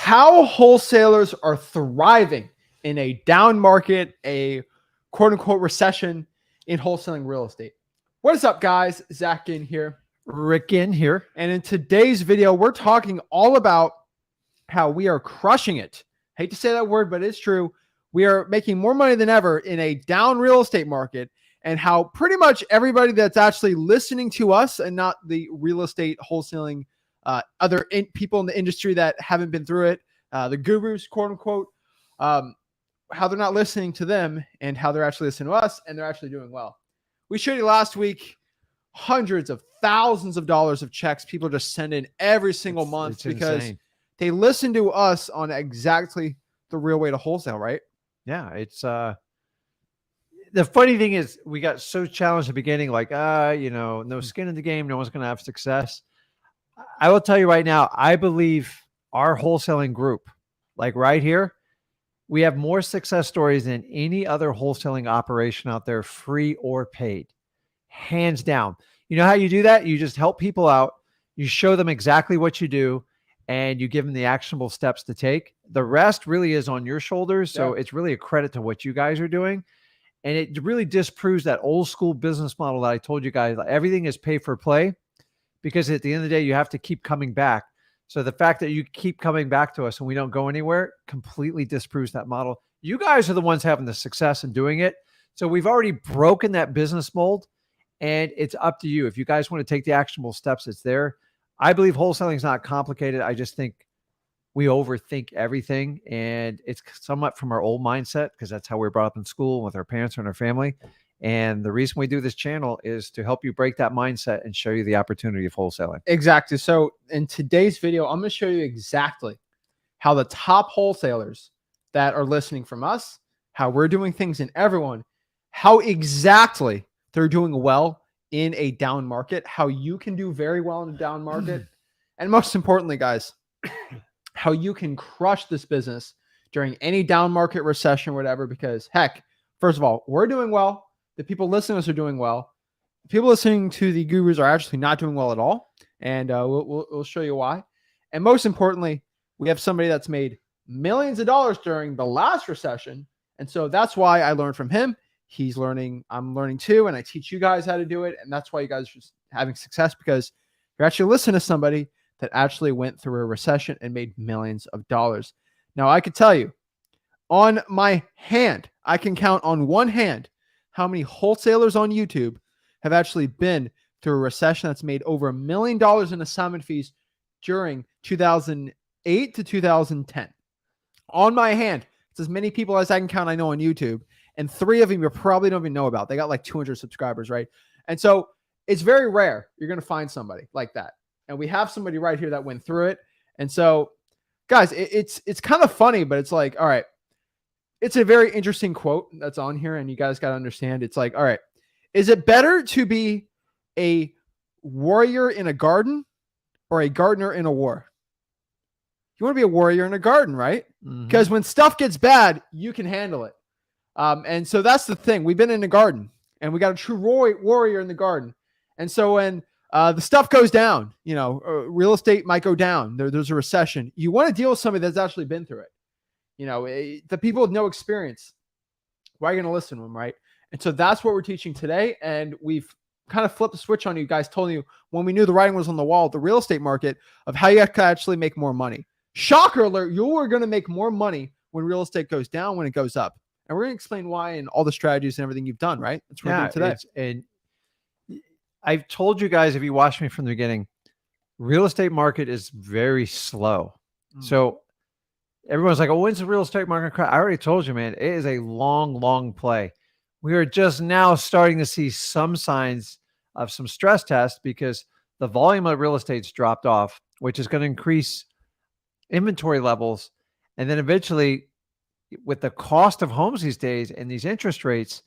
how wholesalers are thriving in a down market, a quote unquote recession in wholesaling real estate. What is up, guys? Zach in here. Rick in here. And in today's video, we're talking all about how we are crushing it. Hate to say that word, but it's true. We are making more money than ever in a down real estate market, and how pretty much everybody that's actually listening to us and not the real estate wholesaling other people in the industry that haven't been through it, the gurus, quote unquote, how they're not listening to them and how they're actually listening to us, and they're actually doing well. We showed you last week hundreds of thousands of dollars of checks people just send in every single month because insane. They listen to us on exactly the real way to wholesale, right? Yeah, it's the funny thing is we got so challenged at the beginning, like no skin in the game, no one's going to have success. I will tell you right now, I believe our wholesaling group, like right here, we have more success stories than any other wholesaling operation out there, free or paid, hands down. You know how you do that? You just help people out. You show them exactly what you do, and you give them the actionable steps to take. The rest really is on your shoulders. So it's really a credit to what you guys are doing. And it really disproves that old school business model that I told you guys. Everything is pay for play, because at the end of the day, you have to keep coming back. So the fact that you keep coming back to us and we don't go anywhere completely disproves that model. You guys are the ones having the success in doing it. So we've already broken that business mold, and it's up to you. If you guys want to take the actionable steps, it's there. I believe wholesaling is not complicated. I just think we overthink everything, and it's somewhat from our old mindset, because that's how we were brought up in school with our parents and our family. And the reason we do this channel is to help you break that mindset and show you the opportunity of wholesaling. Exactly. So in today's video, I'm going to show you exactly how the top wholesalers that are listening from us, how we're doing things in everyone, how exactly they're doing well in a down market, how you can do very well in a down market, and most importantly, guys, how you can crush this business during any down market, recession, whatever, because heck, first of all, we're doing well. The people listening to us are doing well. The people listening to the gurus are actually not doing well at all. And we'll show you why. And most importantly, we have somebody that's made millions of dollars during the last recession. And so that's why I learned from him. He's learning, I'm learning too. And I teach you guys how to do it. And that's why you guys are just having success, because you're actually listening to somebody that actually went through a recession and made millions of dollars. Now, I could tell you on my hand, I can count on one hand how many wholesalers on YouTube have actually been through a recession that's made over $1 million in assignment fees during 2008 to 2010. On my hand, it's as many people as I can count I know on YouTube, and 3 of them you probably don't even know about. They got like 200 subscribers, right? And so it's very rare you're going to find somebody like that. And we have somebody right here that went through it. And so, guys, it's kind of funny, but it's like, all right, it's a very interesting quote that's on here, and you guys got to understand. It's like, all right, is it better to be a warrior in a garden or a gardener in a war? You want to be a warrior in a garden, right? Because when stuff gets bad, you can handle it. And so that's the thing. We've been in the garden, and we got a true warrior in the garden. And so when the stuff goes down, real estate might go down. There's a recession. You want to deal with somebody that's actually been through it. The people with no experience, why are you going to listen to them, right? And so that's what we're teaching today. And we've kind of flipped the switch on you guys, told you when we knew the writing was on the wall, the real estate market, of how you can actually make more money. Shocker alert, you are going to make more money when real estate goes down, when it goes up. And we're going to explain why and all the strategies and everything you've done, right? That's what we're doing today. And I've told you guys, if you watched me from the beginning, real estate market is very slow. So everyone's like, oh, when's the real estate market crash? I already told you, man, it is a long, long play. We are just now starting to see some signs of some stress tests, because the volume of real estate's dropped off, which is going to increase inventory levels. And then eventually, with the cost of homes these days and these interest rates,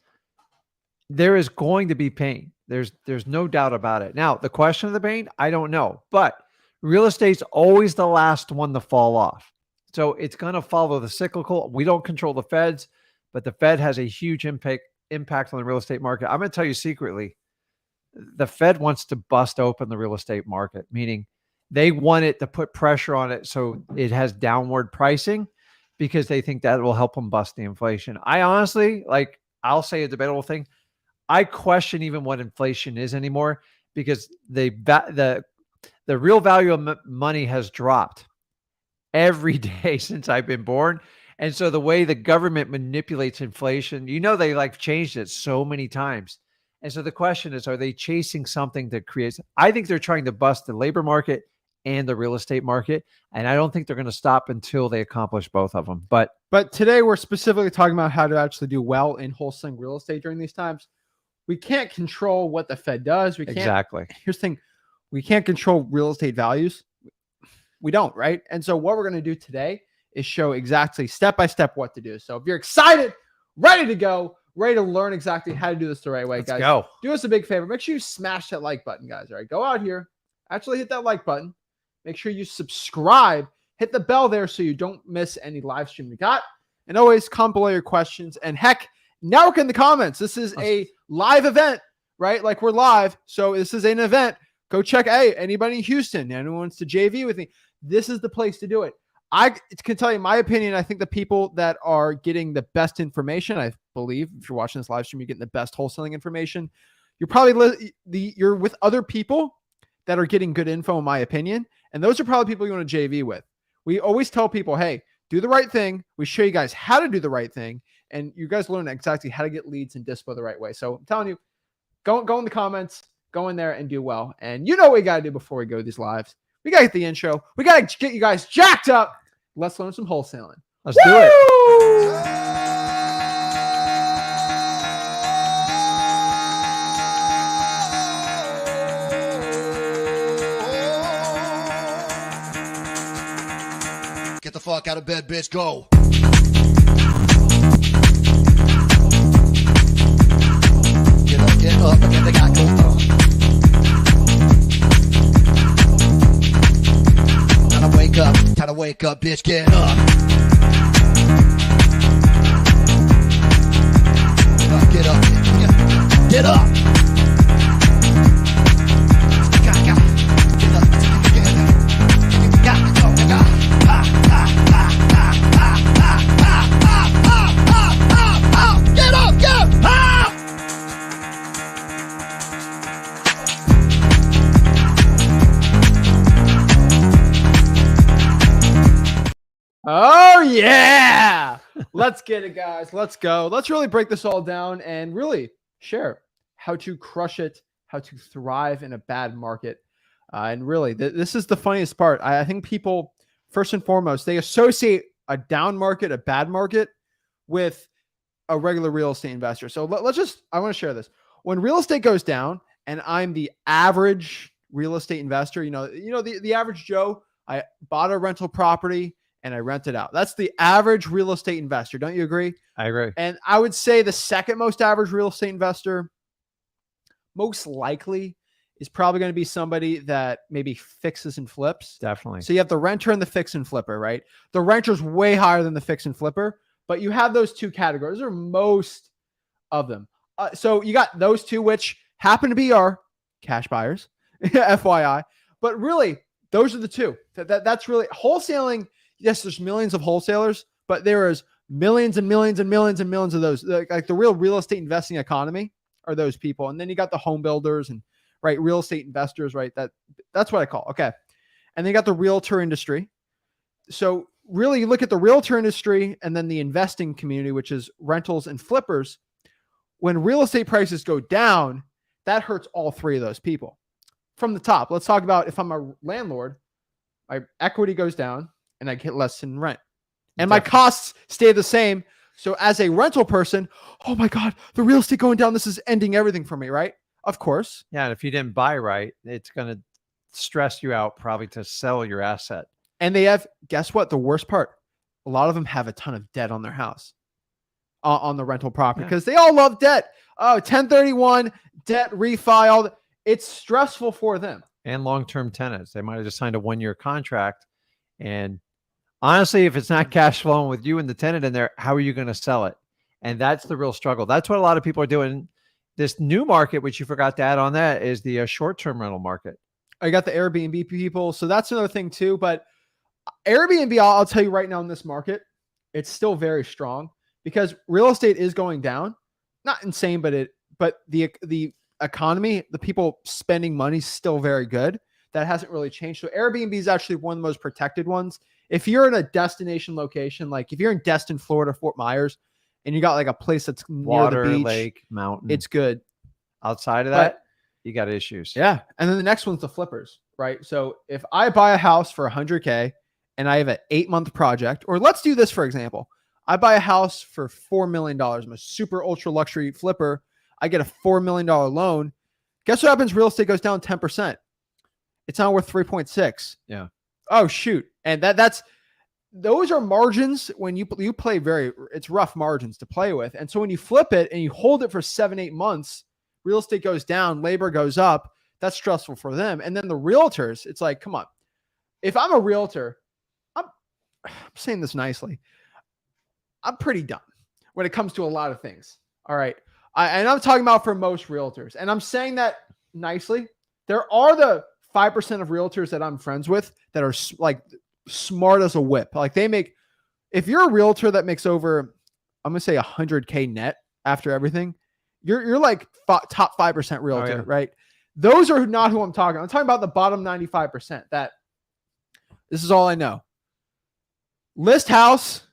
there is going to be pain. There's no doubt about it. Now, the question of the pain, I don't know, but real estate's always the last one to fall off. So it's going to follow the cyclical. We don't control the Feds, but the Fed has a huge impact on the real estate market. I'm going to tell you secretly, the Fed wants to bust open the real estate market, meaning They want it to put pressure on it so it has downward pricing because they think that will help them bust the inflation. I honestly, like, I'll say a debatable thing. I question even what inflation is anymore because the real value of money has dropped every day since I've been born. And so the way the government manipulates inflation, they like changed it so many times. And so the question is, are they chasing something that creates? I think they're trying to bust the labor market and the real estate market. And I don't think they're going to stop until they accomplish both of them. But today we're specifically talking about how to actually do well in wholesaling real estate during these times. We can't control what the Fed does. We can't. Exactly. Here's the thing. We can't control real estate values. We don't, right? And so what we're going to do today is show exactly step-by-step what to do. So if you're excited, ready to go, ready to learn exactly how to do this the right way, Let's guys, go. Do us a big favor. Make sure you smash that like button, guys. All right, go out here, actually hit that like button. Make sure you subscribe. Hit the bell there so you don't miss any live stream we got. And always comment below your questions. And heck, network in the comments. This is a live event, right? Like we're live. So this is an event. Go check. Hey, anybody in Houston? Anyone wants to JV with me? This is the place to do it. I can tell you my opinion. I think the people that are getting the best information, I believe, if you're watching this live stream, you're getting the best wholesaling information. You're probably you're with other people that are getting good info, in my opinion. And those are probably people you want to JV with. We always tell people, hey, do the right thing. We show you guys how to do the right thing. And you guys learn exactly how to get leads and dispo the right way. So I'm telling you, go in the comments, go in there and do well. And you know what we got to do before we go to these lives. We got to get the intro. We got to get you guys jacked up. Let's learn some wholesaling. Let's do it. Get the fuck out of bed, bitch. Go. Get up, and get the guy go. Time to wake up, bitch. Get up. Get up. Get up. Oh, yeah. Let's get it, guys. Let's go. Let's really break this all down and really share how to crush it, how to thrive in a bad market. And really, this is the funniest part. I think people, first and foremost, they associate a down market, a bad market, with a regular real estate investor. So I want to share this. When real estate goes down and I'm the average real estate investor, the average Joe, I bought a rental property and I rent it out. That's the average real estate investor. Don't you agree? I agree. And I would say the second most average real estate investor, most likely, is probably going to be somebody that maybe fixes and flips. Definitely. So you have the renter and the fix and flipper, right? The renter's way higher than the fix and flipper, but you have those two categories, or most of them. So you got those two, which happen to be our cash buyers, FYI. But really, those are the two. That's really wholesaling. Yes, there's millions of wholesalers, but there is millions and millions and millions and millions of those. Like the real estate investing economy are those people. And then you got the home builders and real estate investors, right? That's what I call. Okay. And then you got the realtor industry. So really you look at the realtor industry and then the investing community, which is rentals and flippers. When real estate prices go down, that hurts all three of those people. From the top, let's talk about if I'm a landlord, my equity goes down and I get less in rent. And my costs stay the same. So as a rental person, oh my God, the real estate going down, this is ending everything for me, right? Of course. Yeah, and if you didn't buy right, it's going to stress you out probably to sell your asset. And they have, guess what? The worst part, a lot of them have a ton of debt on their house, on the rental property, because they all love debt. Oh, 1031, debt, refi, all that. It's stressful for them. And long-term tenants. They might have just signed a 1-year contract. And honestly, if it's not cash flowing with you and the tenant in there, how are you going to sell it? And that's the real struggle. That's what a lot of people are doing. This new market, which you forgot to add on that, is the short-term rental market. I got the Airbnb people. So that's another thing too. But Airbnb, I'll tell you right now in this market, it's still very strong because real estate is going down. Not insane, but the economy, the people spending money is still very good. That hasn't really changed. So Airbnb is actually one of the most protected ones. If you're in a destination location, like if you're in Destin, Florida, Fort Myers, and you got like a place that's Water, near the beach, lake, mountain. it's good. Outside of But- that, you got issues. Yeah. And then the next one's the flippers, right? So if I buy a house for 100K and I have an 8-month project, or let's do this, for example, I buy a house for $4 million. I'm a super ultra luxury flipper. I get a $4 million loan. Guess what happens? Real estate goes down 10%. It's now worth 3.6. Yeah. Oh, shoot. And those are margins when you play it's rough margins to play with. And so when you flip it and you hold it for 7-8 months, real estate goes down, labor goes up. That's stressful for them. And then the realtors, it's like, come on. If I'm a realtor, I'm saying this nicely, I'm pretty dumb when it comes to a lot of things. All right. And I'm talking about for most realtors. And I'm saying that nicely. There are the 5% of realtors that I'm friends with that are like smart as a whip. Like if you're a realtor that makes over, I'm going to say 100K net after everything, you're like top 5% realtor, yeah. right? Those are not who I'm talking. I'm talking about the bottom 95% that this is all I know. List house,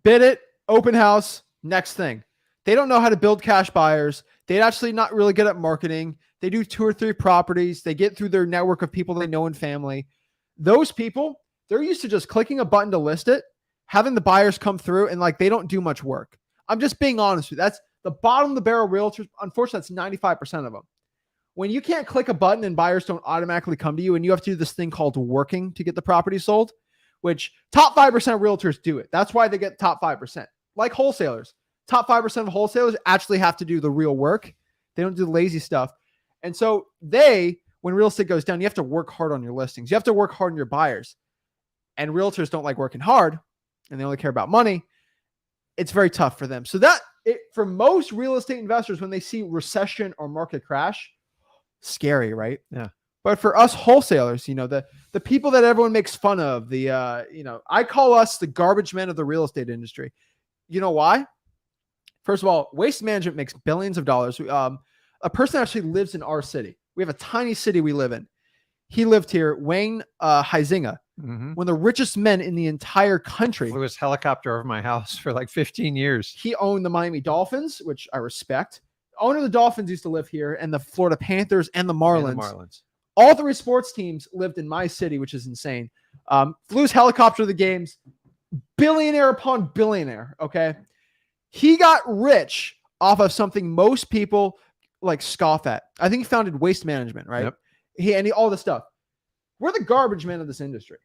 bid it, open house, next thing. They don't know how to build cash buyers. They're actually not really good at marketing. They do 2 or 3 properties. They get through their network of people they know in family. Those people, they're used to just clicking a button to list it, having the buyers come through, and like they don't do much work. I'm just being honest with you. That's the bottom of the barrel realtors. Unfortunately, that's 95% of them. When you can't click a button and buyers don't automatically come to you, and you have to do this thing called working to get the property sold, which top 5% of realtors do it. That's why they get top 5%. Like wholesalers. Top 5% of wholesalers actually have to do the real work. They don't do the lazy stuff. And so when real estate goes down, you have to work hard on your listings. You have to work hard on your buyers. And realtors don't like working hard and they only care about money. It's very tough for them. So for most real estate investors, when they see recession or market crash, scary, right? Yeah. But for us wholesalers, the people that everyone makes fun of, I call us the garbage men of the real estate industry. You know why? First of all, Waste Management makes billions of dollars. A person actually lives in our city. We have a tiny city we live in. He lived here, Wayne Huizinga, one of the richest men in the entire country. Flew his helicopter over my house for like 15 years. He owned the Miami Dolphins, which I respect. Owner of the Dolphins used to live here, and the Florida Panthers and the Marlins. All 3 sports teams lived in my city, which is insane. Flew his helicopter to the games. Billionaire upon billionaire, okay? He got rich off of something most people like scoff at. I think he founded Waste Management, right? Yep. All this stuff. We're the garbage men of this industry.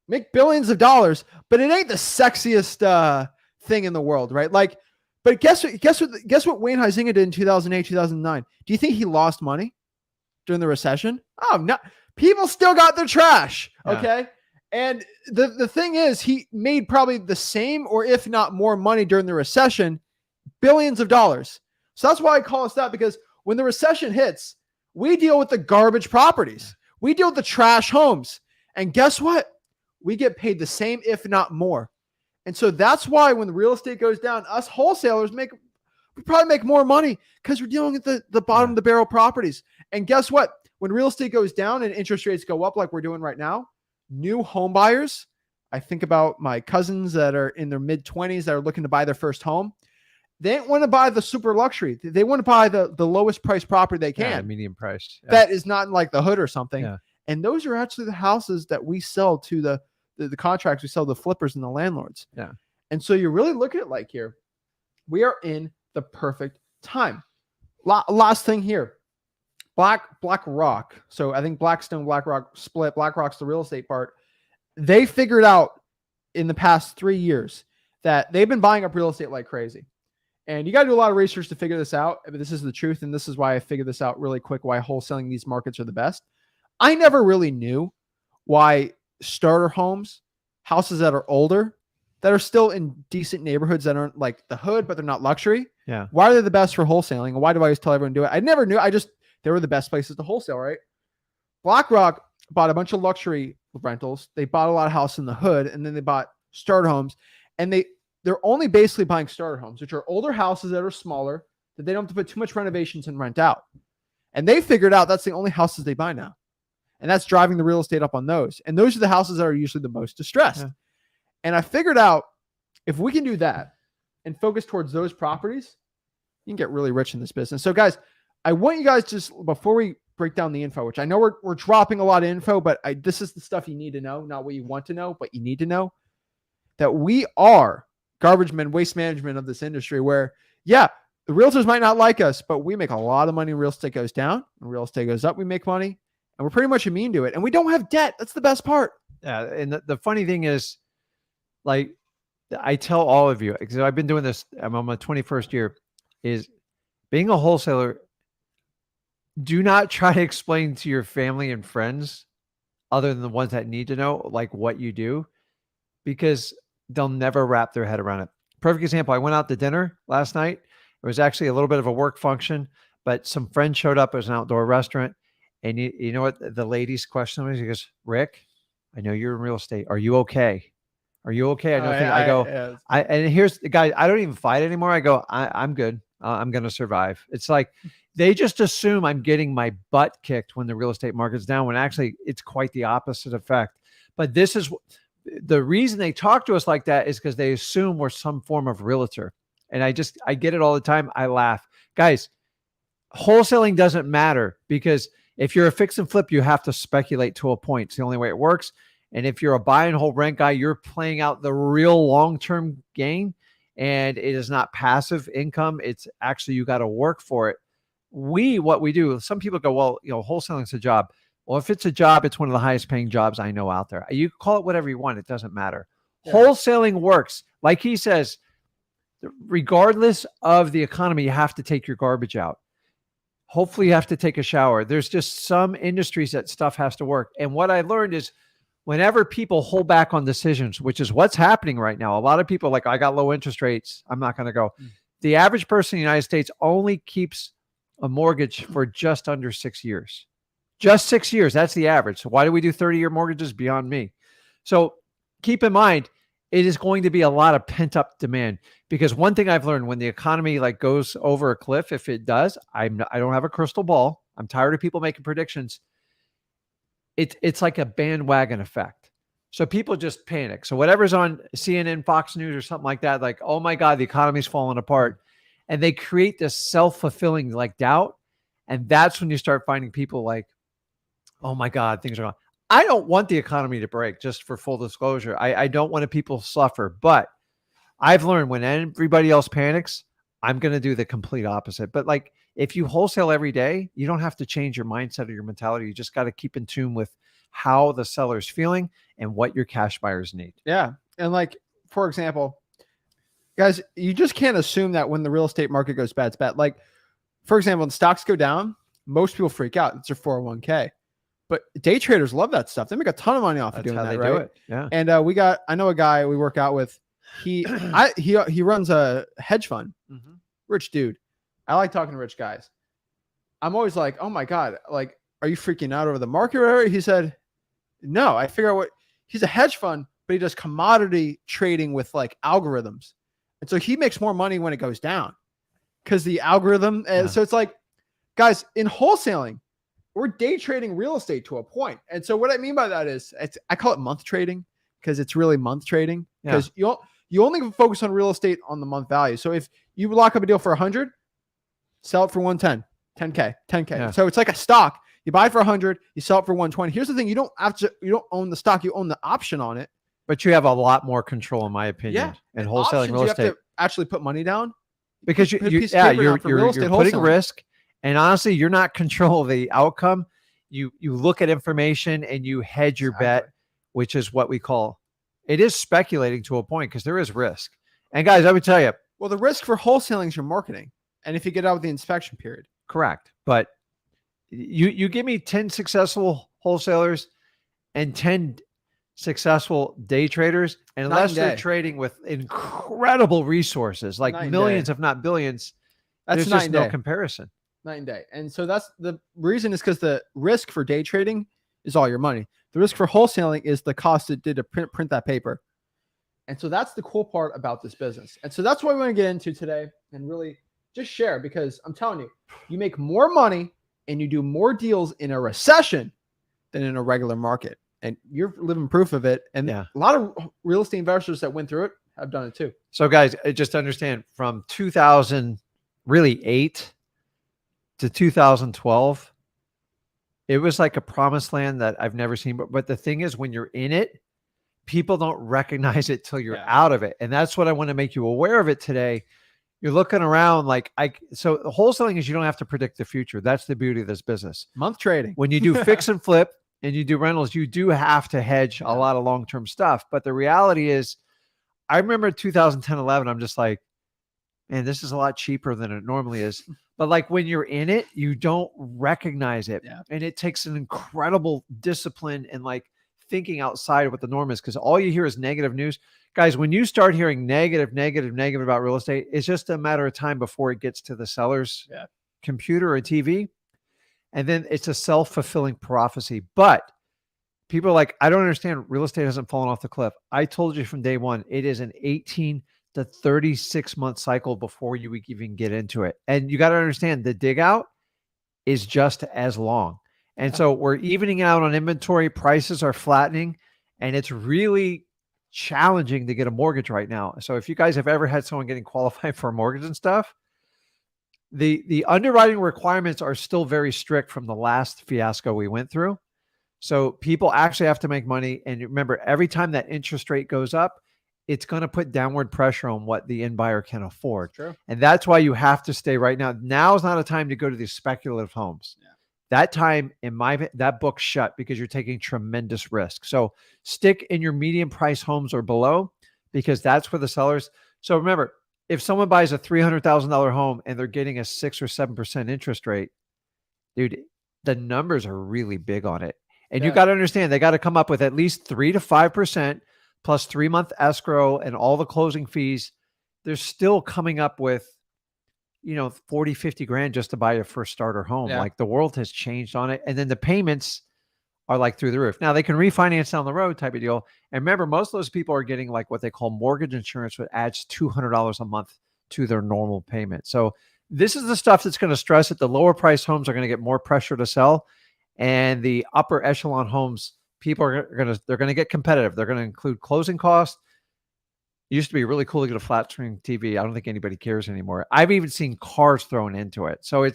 Make billions of dollars, but it ain't the sexiest thing in the world, right? Like, but guess what Wayne Huizinga did in 2008, 2009? Do you think he lost money during the recession? Oh, no. People still got their trash, okay? And the thing is, he made probably the same or if not more money during the recession, billions of dollars. So that's why I call us that, because when the recession hits, we deal with the garbage properties. We deal with the trash homes. And guess what? We get paid the same, if not more. And so that's why when the real estate goes down, us wholesalers we probably make more money because we're dealing with the bottom of the barrel properties. And guess what? When real estate goes down and interest rates go up like we're doing right now, new home buyers, I think about my cousins that are in their mid-20s that are looking to buy their first home. They don't want to buy the super luxury. They want to buy the lowest price property they can. Medium price. Yeah. That is not in like the hood or something. Yeah. And those are actually the houses that we sell to the contracts. We sell the flippers and the landlords. Yeah. And so you really look at it like here, we are in the perfect time. Last thing here, BlackRock. So I think Blackstone, BlackRock split. BlackRock's the real estate part. They figured out in the past 3 years that they've been buying up real estate like crazy. And you got to do a lot of research to figure this out. But this is the truth. And this is why I figured this out really quick, why wholesaling these markets are the best. I never really knew why starter homes, houses that are older, that are still in decent neighborhoods that aren't like the hood, but they're not luxury. Yeah. Why are they the best for wholesaling? And why do I always tell everyone to do it? I never knew. They were the best places to wholesale, right? BlackRock bought a bunch of luxury rentals. They bought a lot of houses in the hood, and then they bought starter homes. And they're only basically buying starter homes, which are older houses that are smaller, that they don't have to put too much renovations and rent out. And they figured out that's the only houses they buy now. And that's driving the real estate up on those. And those are the houses that are usually the most distressed. Yeah. And I figured out if we can do that and focus towards those properties, you can get really rich in this business. So guys, I want you guys just, before we break down the info, which I know we're dropping a lot of info, but this is the stuff you need to know, not what you want to know, but you need to know that we are garbage men, waste management of this industry where, yeah, the realtors might not like us, but we make a lot of money when real estate goes down. When real estate goes up, we make money, and we're pretty much immune to it. And we don't have debt. That's the best part. Yeah. And the funny thing is, like, I tell all of you, because I've been doing this, I'm on my 21st year, is being a wholesaler, do not try to explain to your family and friends, other than the ones that need to know, like what you do, because they'll never wrap their head around it. Perfect example. I went out to dinner last night. It was actually a little bit of a work function, but some friends showed up. It was an outdoor restaurant. And you know what the lady's question was? He goes, Rick, I know you're in real estate. Are you okay? Are you okay? And here's the guy, I don't even fight anymore. I go, I'm good. I'm going to survive. It's like, they just assume I'm getting my butt kicked when the real estate market's down, when actually it's quite the opposite effect. But this is the reason they talk to us like that, is because they assume we're some form of realtor. And I get it all the time. I laugh. Guys, wholesaling doesn't matter, because if you're a fix and flip, you have to speculate to a point. It's the only way it works. And if you're a buy and hold rent guy, you're playing out the real long-term gain, and it is not passive income. It's actually, you got to work for it. What we do, some people go, well, wholesaling is a job. Well, if it's a job, it's one of the highest paying jobs I know out there. You call it whatever you want. It doesn't matter. Yeah. Wholesaling works. Like he says, regardless of the economy, you have to take your garbage out. Hopefully you have to take a shower. There's just some industries that stuff has to work. And what I learned is, whenever people hold back on decisions, which is what's happening right now, a lot of people are like, I got low interest rates, I'm not going to go. The average person in the United States only keeps a mortgage for just under 6 years. Just 6 years. That's the average. So why do we do 30-year mortgages? Beyond me. So keep in mind, it is going to be a lot of pent up demand, because one thing I've learned, when the economy like goes over a cliff, if it does, I don't have a crystal ball. I'm tired of people making predictions. It's like a bandwagon effect. So people just panic. So whatever's on CNN, Fox News, or something like that, like, oh my God, the economy's falling apart. And they create this self-fulfilling like doubt. And that's when you start finding people like, oh my God, things are wrong. I don't want the economy to break, just for full disclosure. I don't want people to suffer. But I've learned, when everybody else panics, I'm going to do the complete opposite. But like, if you wholesale every day, you don't have to change your mindset or your mentality. You just got to keep in tune with how the seller's feeling and what your cash buyers need. Yeah. And like, for example, guys, you just can't assume that when the real estate market goes bad, it's bad. Like, for example, when stocks go down, most people freak out. It's their 401k. But day traders love that stuff. They make a ton of money off of doing that, right? Do it. Yeah. And I know a guy we work out with. He runs a hedge fund. Mm-hmm. Rich dude. I like talking to rich guys. I'm always like, oh my God, like, are you freaking out over the market or whatever? He said, no, I figure out he's a hedge fund, but he does commodity trading with like algorithms. And so he makes more money when it goes down because the algorithm. So it's like, guys, in wholesaling, we're day trading real estate to a point. And so what I mean by that is, I call it month trading, because it's really month trading, because you only focus on real estate on the month value. So if you lock up a deal for 100, sell it for 110, 10K, 10K. Yeah. So it's like a stock. You buy it for 100, you sell it for 120. Here's the thing. You don't own the stock. You own the option on it. But you have a lot more control, in my opinion, in wholesaling real estate. You have to actually put money down, because you're putting risk. And honestly, you're not control of the outcome. You look at information and you hedge your bet, which is what we call, it is speculating to a point, because there is risk. And guys, I would tell you, well, the risk for wholesaling is your marketing. And if you get out with the inspection period. Correct. But you give me 10 successful wholesalers and 10 successful day traders, and unless they're trading with incredible resources, like millions, if not billions, there's just no comparison. night and day. And so that's the reason, is because the risk for day trading is all your money. The risk for wholesaling is the cost it did to print that paper. And so that's the cool part about this business. And so that's what we want to get into today and really just share, because I'm telling you, you make more money and you do more deals in a recession than in a regular market. And you're living proof of it. And a lot of real estate investors that went through it have done it too. So guys, just understand, from 2008 to 2012, it was like a promised land that I've never seen. But the thing is, when you're in it, people don't recognize it till you're out of it. And that's what I want to make you aware of it today. You're looking around like so wholesaling is, you don't have to predict the future. That's the beauty of this business. Month trading. When you do fix and flip and you do rentals, you do have to hedge a lot of long-term stuff. But the reality is, I remember 2010, 11, I'm just like, man, this is a lot cheaper than it normally is. But like when you're in it, you don't recognize it. Yeah. And it takes an incredible discipline and like thinking outside of what the norm is, because all you hear is negative news. Guys, when you start hearing negative about real estate, it's just a matter of time before it gets to the seller's computer or TV. And then it's a self-fulfilling prophecy. But people are like, I don't understand. Real estate hasn't fallen off the cliff. I told you from day one, it is an 18 to 36 month cycle before you even get into it. And you got to understand, the dig out is just as long. And so we're evening out on inventory. Prices are flattening, and it's really challenging to get a mortgage right now. So if you guys have ever had someone getting qualified for a mortgage and stuff, the underwriting requirements are still very strict from the last fiasco we went through. So people actually have to make money. And remember, every time that interest rate goes up, it's going to put downward pressure on what the end buyer can afford. True. And that's why you have to stay right now. Now is not a time to go to these speculative homes. Yeah. That time in that book shut, because you're taking tremendous risk. So stick in your medium price homes or below, because that's where the sellers. So remember, if someone buys a $300,000 home and they're getting a 6 or 7% interest rate, dude, the numbers are really big on it. And you got to understand, they got to come up with at least 3 to 5% plus 3-month escrow and all the closing fees. They're still coming up with, 40, 50 grand just to buy a first starter home. Like, the world has changed on it. And then the payments are like through the roof. Now they can refinance down the road type of deal. And remember, most of those people are getting like what they call mortgage insurance, which adds $200 a month to their normal payment. So this is the stuff that's going to stress it. The lower price homes are going to get more pressure to sell. And the upper echelon homes, people are they're going to get competitive. They're going to include closing costs. It used to be really cool to get a flat screen TV. I don't think anybody cares anymore. I've even seen cars thrown into it. So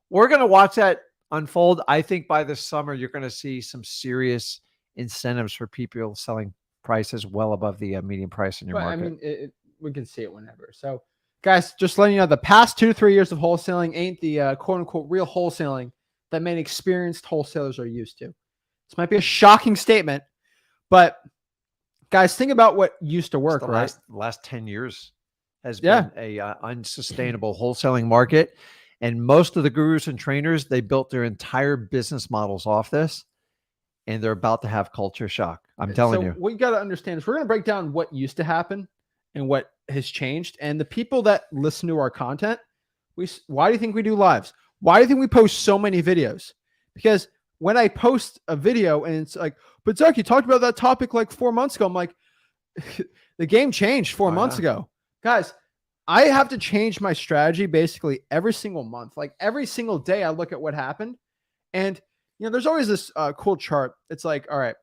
we're going to watch that unfold. I think by this summer, you're going to see some serious incentives for people selling prices well above the median price in your market. I mean, we can see it whenever. So guys, just letting you know, the past 2 to 3 years of wholesaling ain't the quote unquote real wholesaling that many experienced wholesalers are used to. This might be a shocking statement, but guys, think about what used to work, right? Last 10 years has been a unsustainable wholesaling market. And most of the gurus and trainers, they built their entire business models off this, and they're about to have culture shock. I'm telling you. What you got to understand is we're going to break down what used to happen and what has changed. And the people that listen to our content, why do you think we do lives? Why do you think we post so many videos? Because when I post a video and it's like, but Zach, you talked about that topic like 4 months ago. I'm like, the game changed 4 months ago. Guys, I have to change my strategy basically every single month. Like every single day I look at what happened. And, there's always this cool chart. It's like, all right,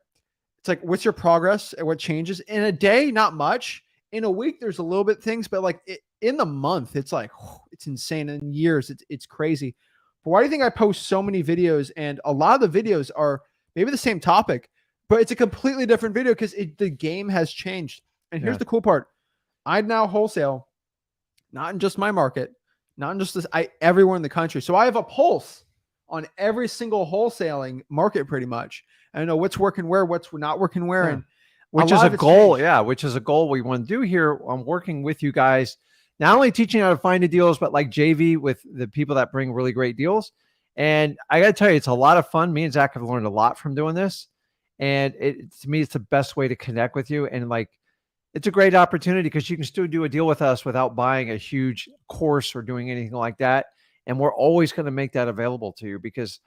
it's like, what's your progress and what changes? In a day, not much. In a week, there's a little bit things, but like in the month, it's like, it's insane. In years, it's crazy. But why do you think I post so many videos? And a lot of the videos are maybe the same topic, but it's a completely different video because the game has changed. And here's the cool part. I now wholesale, not in just my market, not in just this, everywhere in the country. So I have a pulse on every single wholesaling market pretty much. I know what's working where, what's not working where. And which is a goal. Yeah. Which is a goal we want to do here. I'm working with you guys, not only teaching how to find the deals, but like JV with the people that bring really great deals. And I got to tell you, it's a lot of fun. Me and Zach have learned a lot from doing this. And to me, it's the best way to connect with you. And like, it's a great opportunity because you can still do a deal with us without buying a huge course or doing anything like that. And we're always going to make that available to you, because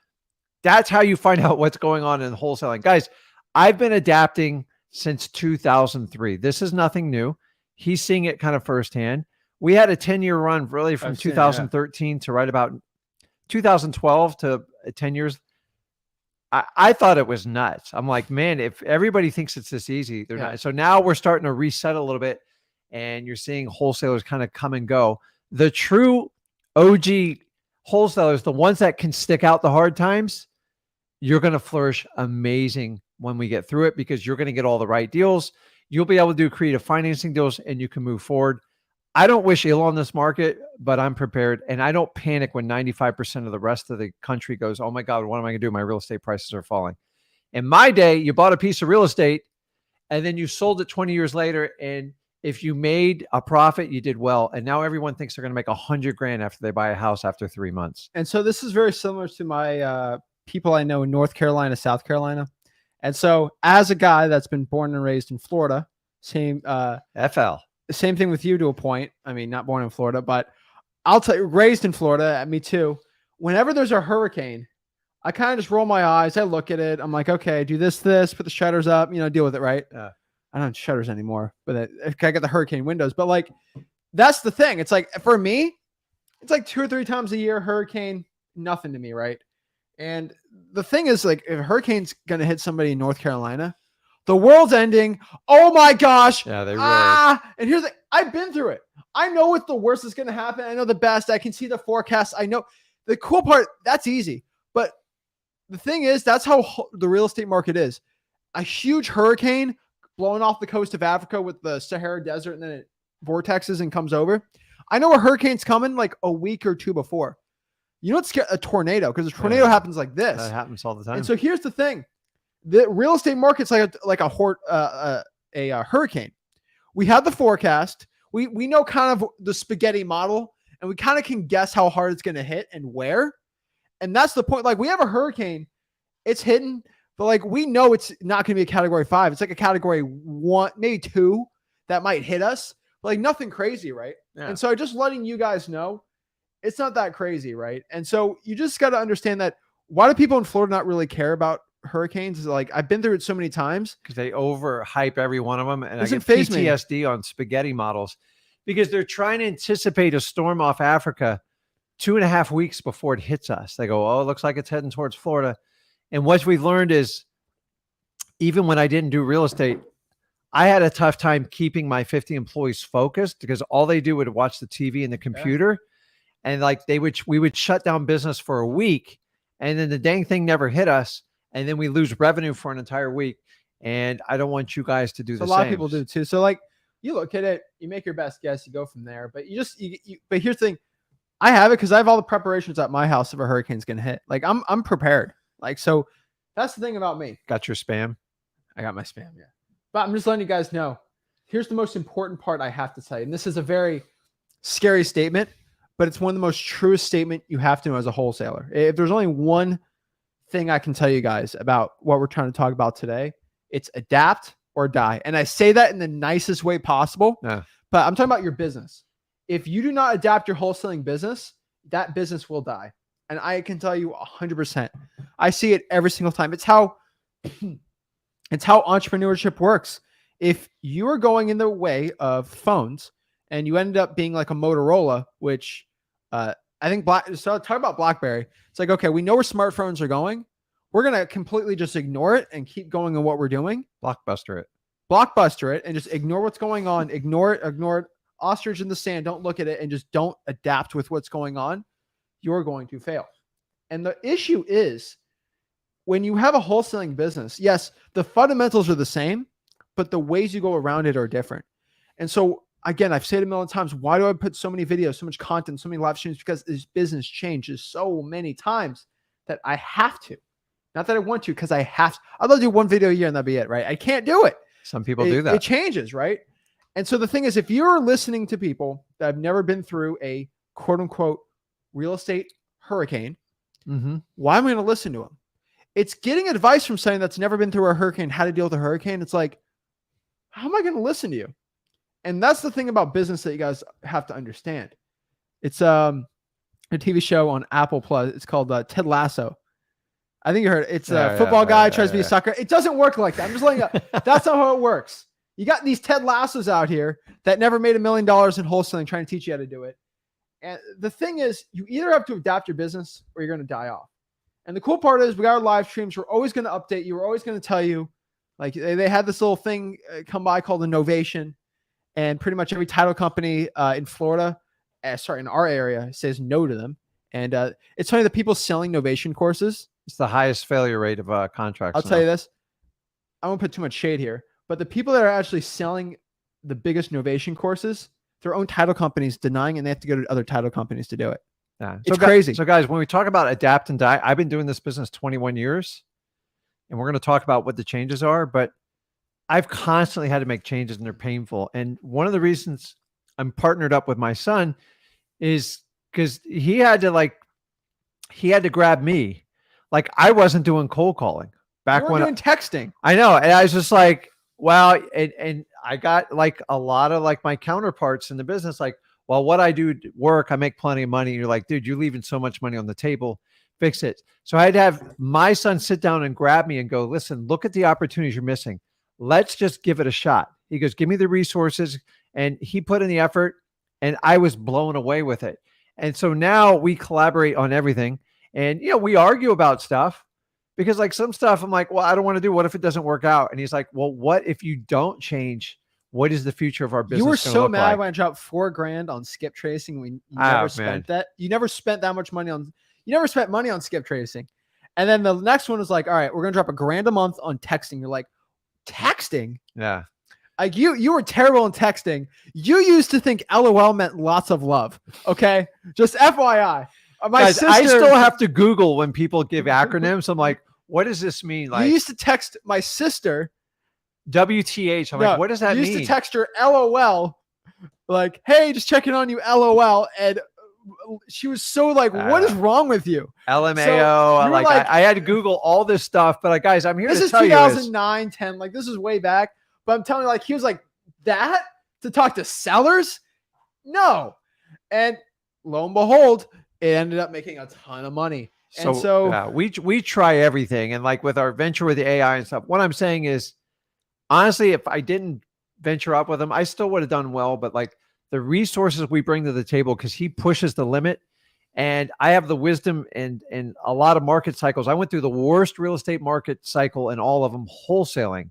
that's how you find out what's going on in wholesaling. Guys, I've been adapting since 2003. This is nothing new. He's seeing it kind of firsthand. We had a 10-year run really from 2013 to right about 2012 to 10 years. I thought it was nuts. I'm like, man, if everybody thinks it's this easy, they're not. So now we're starting to reset a little bit, and you're seeing wholesalers kind of come and go. The true OG wholesalers, the ones that can stick out the hard times, you're going to flourish amazing when we get through it, because you're going to get all the right deals. You'll be able to do creative financing deals, and you can move forward. I don't wish ill on this market, but I'm prepared. And I don't panic when 95% of the rest of the country goes, oh my God, what am I going to do? My real estate prices are falling. In my day, you bought a piece of real estate and then you sold it 20 years later. And if you made a profit, you did well. And now everyone thinks they're going to make $100,000 after they buy a house after 3 months. And so this is very similar to my people I know in North Carolina, South Carolina. And so as a guy that's been born and raised in Florida, same thing with you to a point. I mean, not born in Florida, but I'll tell you, raised in Florida, me too. Whenever there's a hurricane, I kind of just roll my eyes. I look at it. I'm like, okay, do this, put the shutters up, deal with it, right? I don't have shutters anymore, but I got the hurricane windows. But like, that's the thing. It's like, for me, it's like 2 or 3 times a year, hurricane, nothing to me, right? And the thing is, like, if a hurricane's going to hit somebody in North Carolina, the world's ending. Oh my gosh. Yeah, they really. And I've been through it. I know what the worst is going to happen. I know the best. I can see the forecast. I know the cool part. That's easy. But the thing is, that's how the real estate market is. A huge hurricane blowing off the coast of Africa with the Sahara Desert, and then it vortexes and comes over. I know a hurricane's coming like a week or 2 before. You know what's a tornado? Because a tornado happens like this. That happens all the time. And so here's the thing. The real estate market's like a hurricane. We have the forecast. We know kind of the spaghetti model, and we kind of can guess how hard it's going to hit and where. And that's the point. Like, we have a hurricane, it's hitting, but like, we know it's not going to be a category 5. It's like a category 1, maybe 2 that might hit us, but like nothing crazy, right? Yeah. And so just letting you guys know, it's not that crazy, right? And so you just got to understand that. Why do people in Florida not really care about hurricanes? Is like, I've been through it so many times, because they overhype every one of them, and I get PTSD on spaghetti models, because they're trying to anticipate a storm off Africa 2.5 weeks before it hits us. They go, oh, it looks like it's heading towards Florida. And what we've learned is, even when I didn't do real estate, I had a tough time keeping my 50 employees focused, because all they do would watch the TV and the computer. And like, we would shut down business for a week, and then the dang thing never hit us. And then we lose revenue for an entire week. And I don't want you guys to do the same. A lot of people do too. So like, you look at it, you make your best guess, you go from there. But but here's the thing. I have it because I have all the preparations at my house if a hurricane's going to hit. Like, I'm prepared. Like, so that's the thing about me. Got your spam? I got my spam, yeah. But I'm just letting you guys know. Here's the most important part I have to tell you. And this is a very scary statement, but it's one of the most truest statement you have to know as a wholesaler. If there's only one thing I can tell you guys about what we're trying to talk about today, it's adapt or die. And I say that in the nicest way possible, but I'm talking about your business. If you do not adapt your wholesaling business, that business will die. And I can tell you 100%. I see it every single time. It's how entrepreneurship works. If you are going in the way of phones and you ended up being like a Motorola, which I think so talk about BlackBerry. It's like, okay, we know where smartphones are going. We're going to completely just ignore it and keep going on what we're doing. Blockbuster it And just ignore what's going on. Ignore it. Ostrich in the sand. Don't look at it and just don't adapt with what's going on. You're going to fail. And the issue is, when you have a wholesaling business, yes, the fundamentals are the same, but the ways you go around it are different. And so, again, I've said it a million times, why do I put so many videos, so much content, so many live streams? Because this business changes so many times that I have to. Not that I want to, because I have to. I'd love to do one video a year and that'd be it, right? I can't do it. Some people do that. It changes, right? And so the thing is, if you're listening to people that have never been through a quote unquote real estate hurricane, why am I going to listen to them? It's getting advice from someone that's never been through a hurricane, how to deal with a hurricane. It's like, how am I going to listen to you? And that's the thing about business that you guys have to understand. It's a TV show on Apple Plus. It's called Ted Lasso. I think you heard it. It's a Yeah, football yeah, guy yeah, tries to be a yeah. sucker. It doesn't work like that. I'm just letting you know. That's not how it works. You got these Ted Lassos out here that never made $1 million in wholesaling trying to teach you how to do it. And the thing is, you either have to adapt your business or you're going to die off. And the cool part is we got our live streams. We're always going to update you. We're always going to tell you, like they had this little thing come by called Innovation. And pretty much every title company in Florida, in our area, says no to them. And it's funny, the people selling Novation courses. It's the highest failure rate of contracts. I'll tell you this. I won't put too much shade here, but the people that are actually selling the biggest Novation courses, their own title companies denying it, and they have to go to other title companies to do it. Yeah. It's crazy. So guys, when we talk about adapt and die, I've been doing this business 21 years, and we're going to talk about what the changes are, but I've constantly had to make changes and they're painful. And one of the reasons I'm partnered up with my son is because he had to grab me. Like I wasn't doing cold calling back when doing texting. I know. And I was just like, wow. And I got like a lot of like my counterparts in the business, like, well, what I do work, I make plenty of money. And you're like, dude, you're leaving so much money on the table. Fix it. So I had to have my son sit down and grab me and go, listen, look at the opportunities you're missing. Let's just give it a shot. He goes, give me the resources. And he put in the effort and I was blown away with it. And so now we collaborate on everything. And, you know, we argue about stuff because like some stuff I'm like, well, I don't want to do. What if it doesn't work out? And he's like, well, what if you don't change? What is the future of our business? You were so mad like? when I dropped $4,000 on skip tracing. You never spent man. that. You never spent that much money on, you never spent money on skip tracing. And then the next one was like, all right, we're going to drop $1,000 a month on texting. You're like, texting? Yeah. Like you were terrible in texting. You used to think LOL meant lots of love. Okay. Just FYI. Guys, I still have to Google when people give acronyms. I'm like, what does this mean? Like, you used to text my sister WTH. I'm like, what does that mean? You used to text her LOL, like, hey, just checking on you, LOL. And she was so like, what is wrong with you? LMAO. So like I had to Google all this stuff, but like, guys, I'm here to tell you. This is 2009, 10. Like, this is way back. But I'm telling you, like, he was like, that to talk to sellers? No. And lo and behold, it ended up making a ton of money. So yeah, we try everything. And like with our venture with the AI and stuff, what I'm saying is, honestly, if I didn't venture up with him, I still would have done well. But like the resources we bring to the table, because he pushes the limit, and I have the wisdom and a lot of market cycles. I went through the worst real estate market cycle in all of them, wholesaling.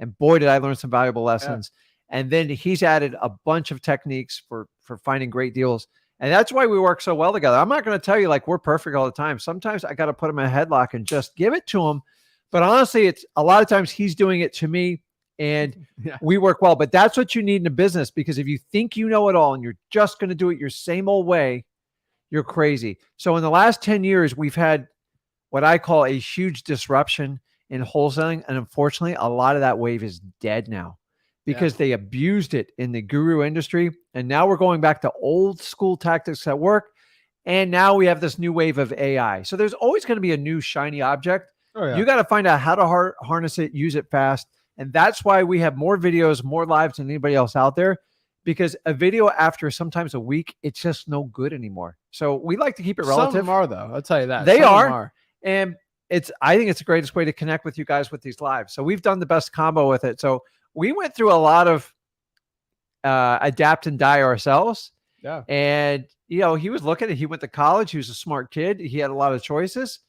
And boy, did I learn some valuable lessons. Yeah. And then he's added a bunch of techniques for finding great deals. And that's why we work so well together. I'm not going to tell you like we're perfect all the time. Sometimes I got to put him in a headlock and just give it to him. But honestly, it's a lot of times he's doing it to me and we work well. But that's what you need in a business, because if you think you know it all and you're just going to do it your same old way, you're crazy. So in the last 10 years, we've had what I call a huge disruption in wholesaling. And unfortunately, a lot of that wave is dead now because they abused it in the guru industry. And now we're going back to old school tactics that work. And now we have this new wave of AI. So there's always going to be a new shiny object. Oh, yeah. You got to find out how to harness it, use it fast. And that's why we have more videos, more lives than anybody else out there, because a video after sometimes a week, it's just no good anymore. So we like to keep it relative. Some are, though. I'll tell you that. They are. And I think it's the greatest way to connect with you guys with these lives. So we've done the best combo with it. So we went through a lot of adapt and die ourselves. Yeah. And, you know, he was looking at, he went to college. He was a smart kid. He had a lot of choices,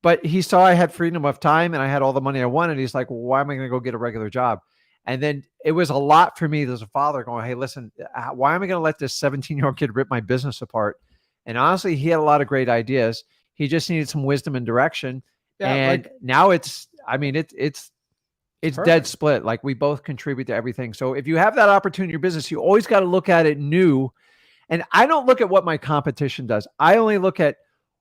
but he saw I had freedom of time and I had all the money I wanted. He's like, well, why am I going to go get a regular job? And then it was a lot for me as a father going, hey, listen, why am I going to let this 17-year-old kid rip my business apart? And honestly, he had a lot of great ideas. He just needed some wisdom and direction. Yeah, and now it's dead split. Like we both contribute to everything. So if you have that opportunity in your business, you always got to look at it new. And I don't look at what my competition does. I only look at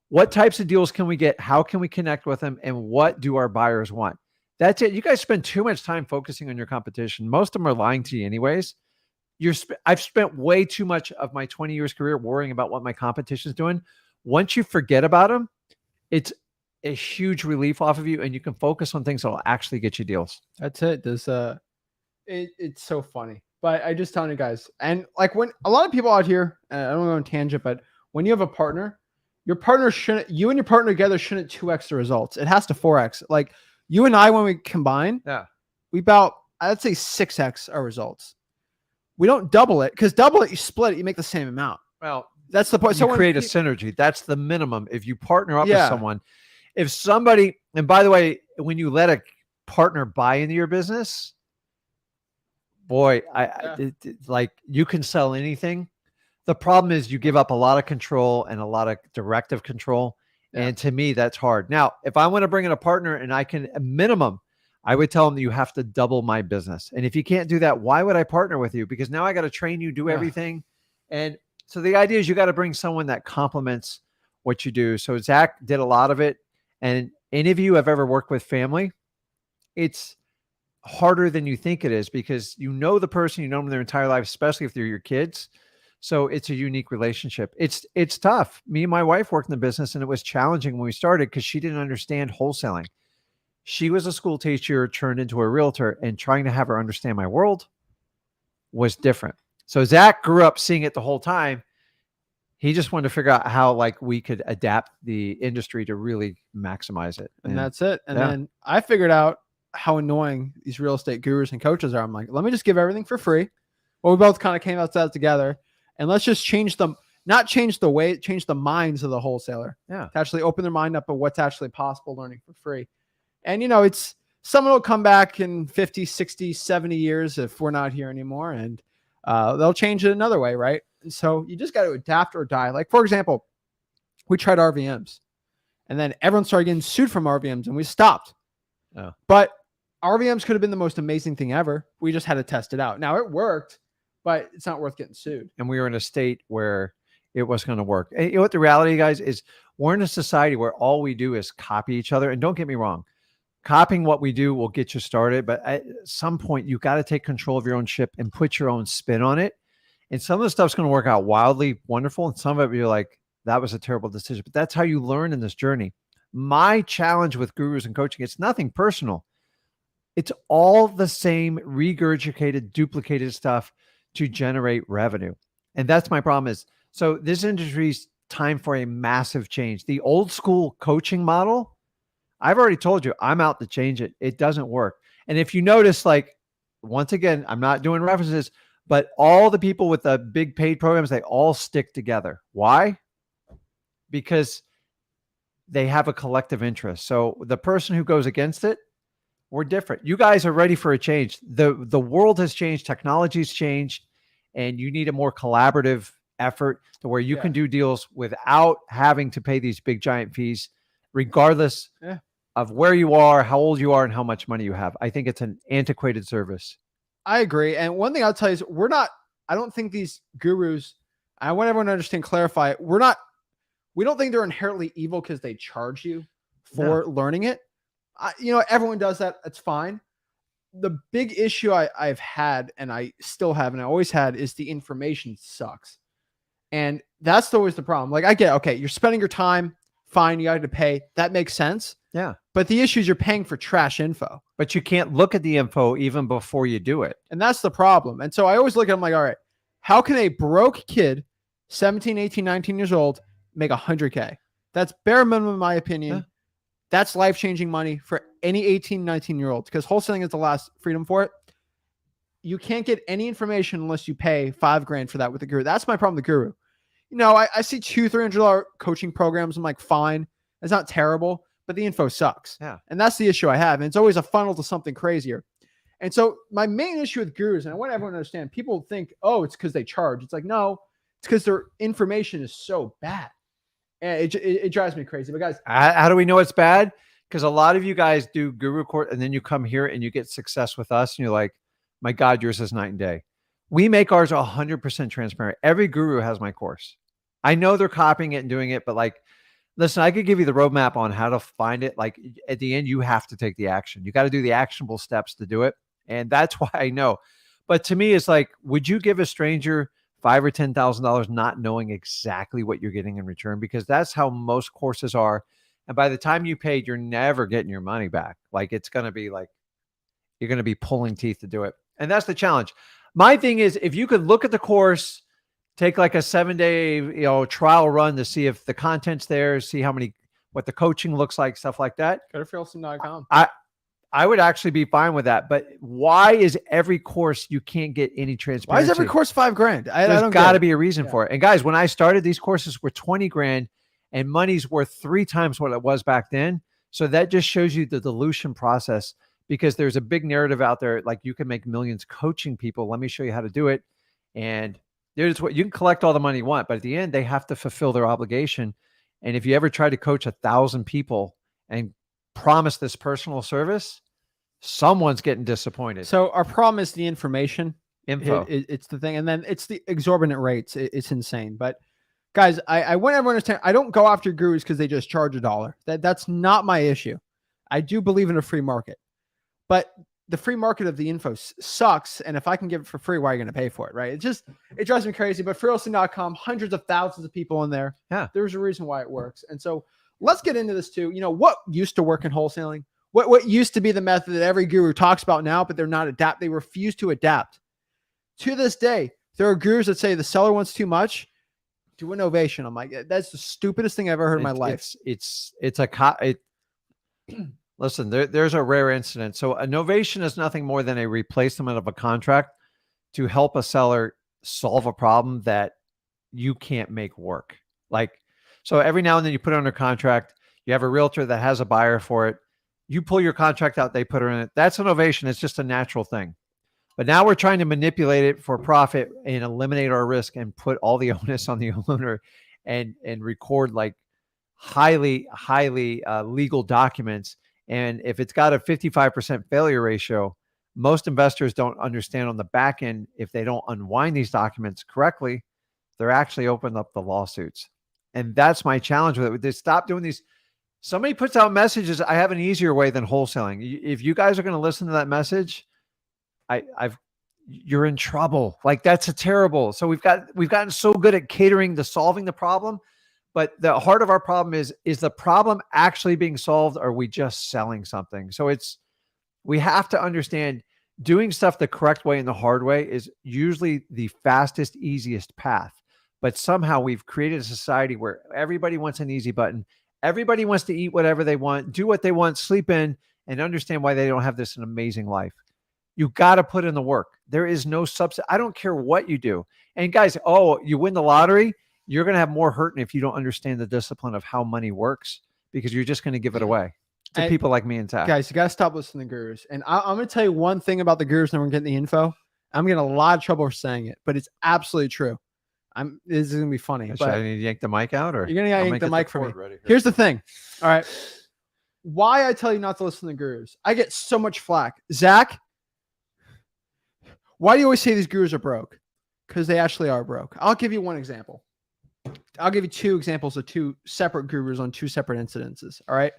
what types of deals can we get? How can we connect with them? And what do our buyers want? That's it. You guys spend too much time focusing on your competition. Most of them are lying to you anyways. I've spent way too much of my 20 years career worrying about what my competition is doing. Once you forget about them, it's a huge relief off of you, and you can focus on things that will actually get you deals. That's it. It's so funny. But I just telling you guys, and like when a lot of people out here, I don't want to go on tangent, but when you have a partner, your partner shouldn't, you and your partner together shouldn't 2x the results. It has to 4x. Like you and I, when we combine, we about, I'd say 6x our results. We don't double it, because double it, you split it, you make the same amount. Well, that's the point. You create a synergy. That's the minimum. If you partner up with Yeah. someone, if somebody, and by the way, when you let a partner buy into your business, boy, like you can sell anything. The problem is you give up a lot of control and a lot of directive control. Yeah. And to me, that's hard. Now, if I want to bring in a partner and I can, a minimum, I would tell them that you have to double my business. And if you can't do that, why would I partner with you? Because now I got to train you, do everything. And so the idea is you got to bring someone that complements what you do. So Zach did a lot of it. And any of you have ever worked with family, it's harder than you think it is, because you know the person, you know them their entire life, especially if they're your kids. So it's a unique relationship. It's tough. Me and my wife worked in the business, and it was challenging when we started because she didn't understand wholesaling. She was a school teacher turned into a realtor, and trying to have her understand my world was different. So Zach grew up seeing it the whole time. He just wanted to figure out how like we could adapt the industry to really maximize it. And that's it. And then I figured out how annoying these real estate gurus and coaches are. I'm like, let me just give everything for free. Well, we both kind of came out that together, and let's just change them, not change the way, change the minds of the wholesaler. Yeah. To actually open their mind up of what's actually possible learning for free. And, you know, it's someone will come back in 50, 60, 70 years if we're not here anymore, and they'll change it another way. Right. And so you just got to adapt or die. Like, for example, we tried RVMs, and then everyone started getting sued from RVMs, and we stopped. Oh. But RVMs could have been the most amazing thing ever. We just had to test it out. Now it worked, but it's not worth getting sued. And we were in a state where it was going to work. And you know what the reality, guys, is we're in a society where all we do is copy each other. And don't get me wrong, copying what we do will get you started. But at some point, you got to take control of your own ship and put your own spin on it. And some of the stuff's going to work out wildly wonderful. And some of it, you're like, that was a terrible decision. But that's how you learn in this journey. My challenge with gurus and coaching, it's nothing personal. It's all the same regurgitated, duplicated stuff to generate revenue. And that's my problem is, so this industry's time for a massive change. The old school coaching model, I've already told you, I'm out to change it. It doesn't work. And if you notice, like, once again, I'm not doing references, but all the people with the big paid programs, they all stick together. Why? Because they have a collective interest. So the person who goes against it, we're different. You guys are ready for a change. The world has changed. Technology's changed, and you need a more collaborative effort to where you can do deals without having to pay these big giant fees, regardless of where you are, how old you are, and how much money you have. I think it's an antiquated service. I agree. And one thing I'll tell you is I don't think these gurus, I want everyone to understand, clarify, we don't think they're inherently evil because they charge you for learning it. You know, everyone does that. It's fine. The big issue I've had, and I still have, and I always had, is the information sucks. And that's always the problem. Like, I get, okay, you're spending your time, fine, you got to pay. That makes sense. Yeah. But the issue is you're paying for trash info. But you can't look at the info even before you do it. And that's the problem. And so I always look at them like, all right, how can a broke kid, 17, 18, 19 years old, make $100K? That's bare minimum, in my opinion. Yeah. That's life-changing money for any 18, 19-year-old, because wholesaling is the last freedom for it. You can't get any information unless you pay $5,000 for that with the guru. That's my problem with the guru. You know, I see $200, $300 coaching programs. I'm like, fine. It's not terrible, but the info sucks. Yeah. And that's the issue I have. And it's always a funnel to something crazier. And so my main issue with gurus, and I want everyone to understand, people think, oh, it's because they charge. It's like, no, it's because their information is so bad. And it drives me crazy. But guys, how do we know it's bad? Because a lot of you guys do guru court, and then you come here and you get success with us, and you're like, my God, yours is night and day. We make ours 100% transparent. Every guru has my course. I know they're copying it and doing it, but like, listen, I could give you the roadmap on how to find it. Like, at the end, you have to take the action. You got to do the actionable steps to do it. And that's why I know. But to me, it's like, would you give a stranger $5,000 or $10,000 not knowing exactly what you're getting in return? Because that's how most courses are. And by the time you paid, you're never getting your money back. Like, it's going to be like, you're going to be pulling teeth to do it. And that's the challenge. My thing is, if you could look at the course, take like a 7-day, trial run to see if the content's there, see what the coaching looks like, stuff like that. Go to wholesaling.com. I would actually be fine with that. But why is every course you can't get any transparency? Why is every course $5,000? There's got to be a reason for it. And guys, when I started, these courses were 20 grand and money's worth 3 times what it was back then. So that just shows you the dilution process, because there's a big narrative out there. Like, you can make millions coaching people. Let me show you how to do it. And there's what you can collect all the money you want, but at the end, they have to fulfill their obligation. And if you ever try to coach 1,000 people and promise this personal service, someone's getting disappointed. So our problem is the information. Info. It's the thing. And then it's the exorbitant rates. It's insane. But guys, I want everyone to understand, I don't go after gurus because they just charge $1. That's not my issue. I do believe in a free market, but the free market of the info sucks. And if I can give it for free, why are you going to pay for it? Right. It drives me crazy, but freewholesaling.com, hundreds of thousands of people in there. Yeah. There's a reason why it works. And so let's get into this too. What used to work in wholesaling? What used to be the method that every guru talks about now, but they're not they refuse to adapt. To this day, there are gurus that say the seller wants too much. Do an ovation. I'm like, that's the stupidest thing I've ever heard in my life. Listen, there's a rare incident. So a novation is nothing more than a replacement of a contract to help a seller solve a problem that you can't make work. So every now and then you put it under contract, you have a realtor that has a buyer for it. You pull your contract out, they put her in it. That's an ovation. It's just a natural thing. But now we're trying to manipulate it for profit and eliminate our risk and put all the onus on the owner and record highly legal documents. And if it's got a 55% failure ratio, most investors don't understand on the back end, if they don't unwind these documents correctly, they're actually opening up the lawsuits. And that's my challenge with it. They stop doing these. Somebody puts out messages, I have an easier way than wholesaling. If you guys are going to listen to that message, you're in trouble. That's a terrible. So we've gotten so good at catering to solving the problem, but the heart of our problem is the problem actually being solved? Or are we just selling something? So we have to understand doing stuff the correct way and the hard way is usually the fastest, easiest path. But somehow we've created a society where everybody wants an easy button. Everybody wants to eat whatever they want, do what they want, sleep in, and understand why they don't have an amazing life. You got to put in the work. There is no substitute. I don't care what you do. And guys, you win the lottery, you're going to have more hurting if you don't understand the discipline of how money works, because you're just going to give it away to people like me and Zach. Guys, you got to stop listening to gurus. And I'm going to tell you one thing about the gurus, and we're getting the info. I'm getting a lot of trouble for saying it, but it's absolutely true. This is going to be funny. Should I need to yank the mic out, or you're going to yank the mic from me? Here's the thing. All right. Why I tell you not to listen to gurus. I get so much flack. Zach, why do you always say these gurus are broke? Because they actually are broke. I'll give you one example. I'll give you 2 examples of 2 separate gurus on 2 separate incidences. All right.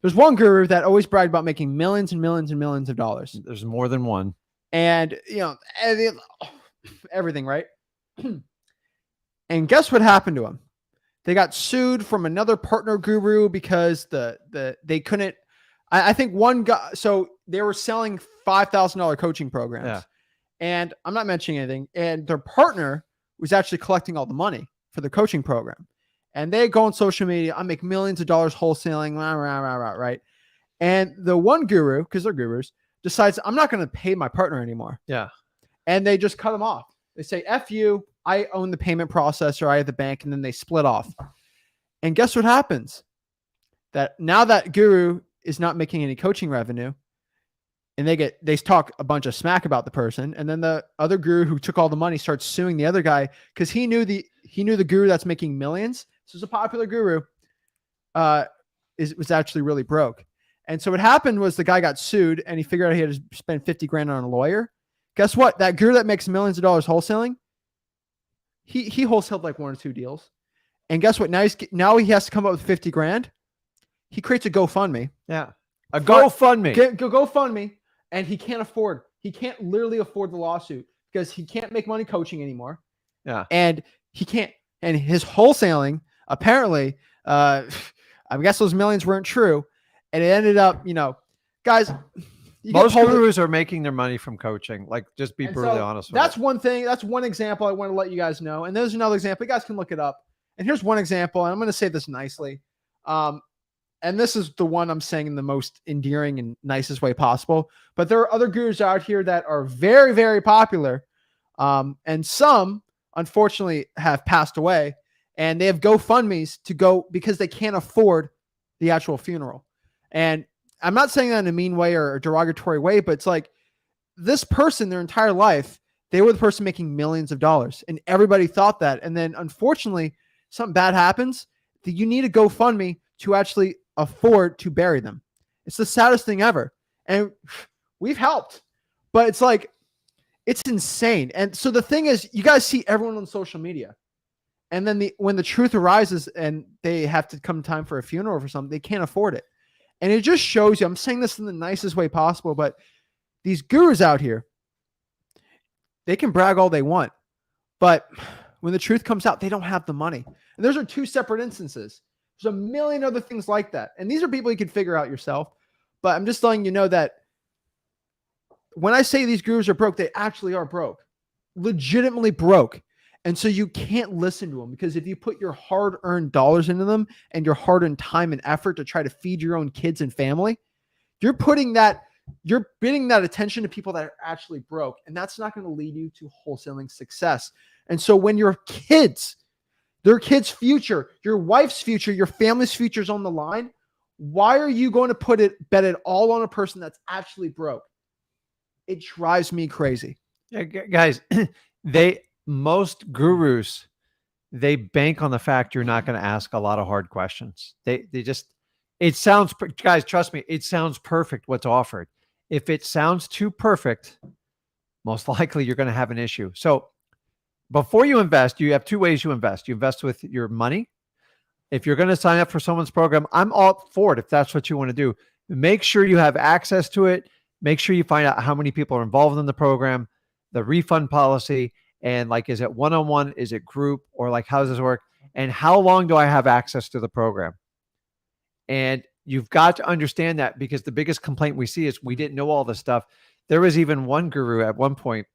There's one guru that always bragged about making millions and millions and millions of dollars. There's more than one. And, everything, right? And guess what happened to him? They got sued from another partner guru because they couldn't. I think one guy. So they were selling $5,000 coaching programs, yeah. And I'm not mentioning anything. And their partner was actually collecting all the money for the coaching program. And they go on social media. I make millions of dollars wholesaling, right? And the one guru, because they're gurus, decides I'm not going to pay my partner anymore. Yeah. And they just cut him off. They say, F you. I own the payment processor. I have the bank, and then they split off. And guess what happens? That now that guru is not making any coaching revenue, and they talk a bunch of smack about the person. And then the other guru who took all the money starts suing the other guy because he knew the guru that's making millions. This is a popular guru, was actually really broke. And so what happened was the guy got sued, and he figured out he had to spend $50,000 on a lawyer. Guess what? That guru that makes millions of dollars wholesaling, he wholesaled like 1 or 2 deals. And guess what? Now he has to come up with $50,000. He creates a GoFundMe. Yeah. A GoFundMe. GoFundMe. And he can't literally afford the lawsuit because he can't make money coaching anymore. Yeah. And his wholesaling, apparently, I guess those millions weren't true. And it ended up, guys, You Most get told gurus are making their money from coaching. Like, just be and brutally so honest with that's it. one thing. That's one example I want to let you guys know. And there's another example. You guys can look it up. And here's one example. And I'm going to say this nicely. And this is the one I'm saying in the most endearing and nicest way possible. But there are other gurus out here that are very, very popular. And some, unfortunately, have passed away. And they have GoFundMes to go because they can't afford the actual funeral. And I'm not saying that in a mean way or a derogatory way, but it's like this person, their entire life, they were the person making millions of dollars. And everybody thought that. And then, unfortunately, something bad happens that you need a GoFundMe to actually afford to bury them. It's the saddest thing ever. And we've helped, but it's like, it's insane. And so the thing is, you guys see everyone on social media. And then when the truth arises and they have to come time for a funeral or for something, they can't afford it. And it just shows you, I'm saying this in the nicest way possible, but these gurus out here, they can brag all they want. But when the truth comes out, they don't have the money. And those are two separate instances. There's a million other things like that. And these are people you can figure out yourself. But I'm just letting you know that when I say these gurus are broke, they actually are broke. Legitimately broke. And so you can't listen to them, because if you put your hard-earned dollars into them and your hard-earned time and effort to try to feed your own kids and family, you're bidding that attention to people that are actually broke. And that's not going to lead you to wholesaling success. And so when your kids, their kids' future, your wife's future, your family's future is on the line, why are you going to bet it all on a person that's actually broke? It drives me crazy. Yeah, guys, most gurus, they bank on the fact you're not going to ask a lot of hard questions. It sounds, guys, trust me, it sounds perfect what's offered. If it sounds too perfect, most likely you're going to have an issue. So before you invest, you have two ways you invest. You invest with your money. If you're going to sign up for someone's program, I'm all for it. If that's what you want to do, make sure you have access to it. Make sure you find out how many people are involved in the program, the refund policy, and like, is it one-on-one? Is it group? Or like, how does this work? And how long do I have access to the program? And you've got to understand that, because the biggest complaint we see is we didn't know all this stuff. There was even one guru at one point.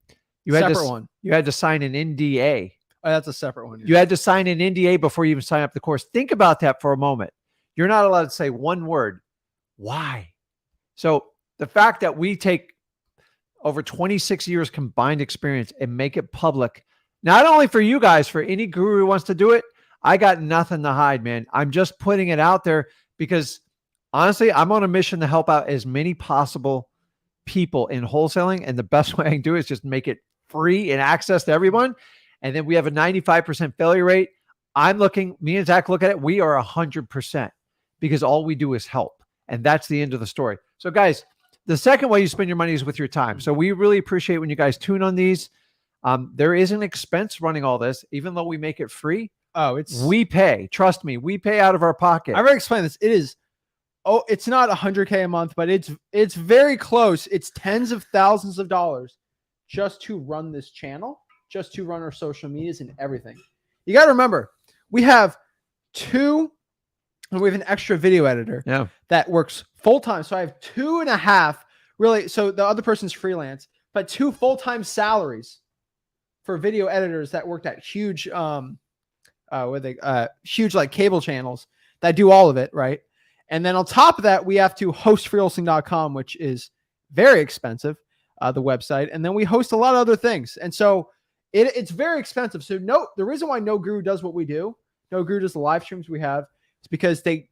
You had to sign an NDA. Oh, that's a separate one. Yeah. You had to sign an NDA before you even sign up the course. Think about that for a moment. You're not allowed to say one word. Why? So the fact that we take over 26 years combined experience and make it public, not only for you guys, for any guru who wants to do it, I got nothing to hide, man. I'm just putting it out there because honestly, I'm on a mission to help out as many possible people in wholesaling. And the best way I can do it is just make it free and access to everyone. And then we have a 95% failure rate. Me and Zach look at it. We are 100% because all we do is help. And that's the end of the story. So guys, the second way you spend your money is with your time. So we really appreciate when you guys tune on these. There is an expense running all this, even though we make it free. We pay. Trust me, we pay out of our pocket. I've already explained this. It's not $100K a month, but it's very close. It's tens of thousands of dollars just to run this channel, just to run our social medias and everything. You got to remember, we have an extra video editor that works full-time. So I have 2.5, really. So the other person's freelance, but 2 full-time salaries for video editors that worked at huge, huge like cable channels that do all of it, right? And then on top of that, we have to host freewheeling.com, which is very expensive, the website. And then we host a lot of other things. And so it's very expensive. So the reason why No Guru does what we do, No Guru does the live streams we have, is because they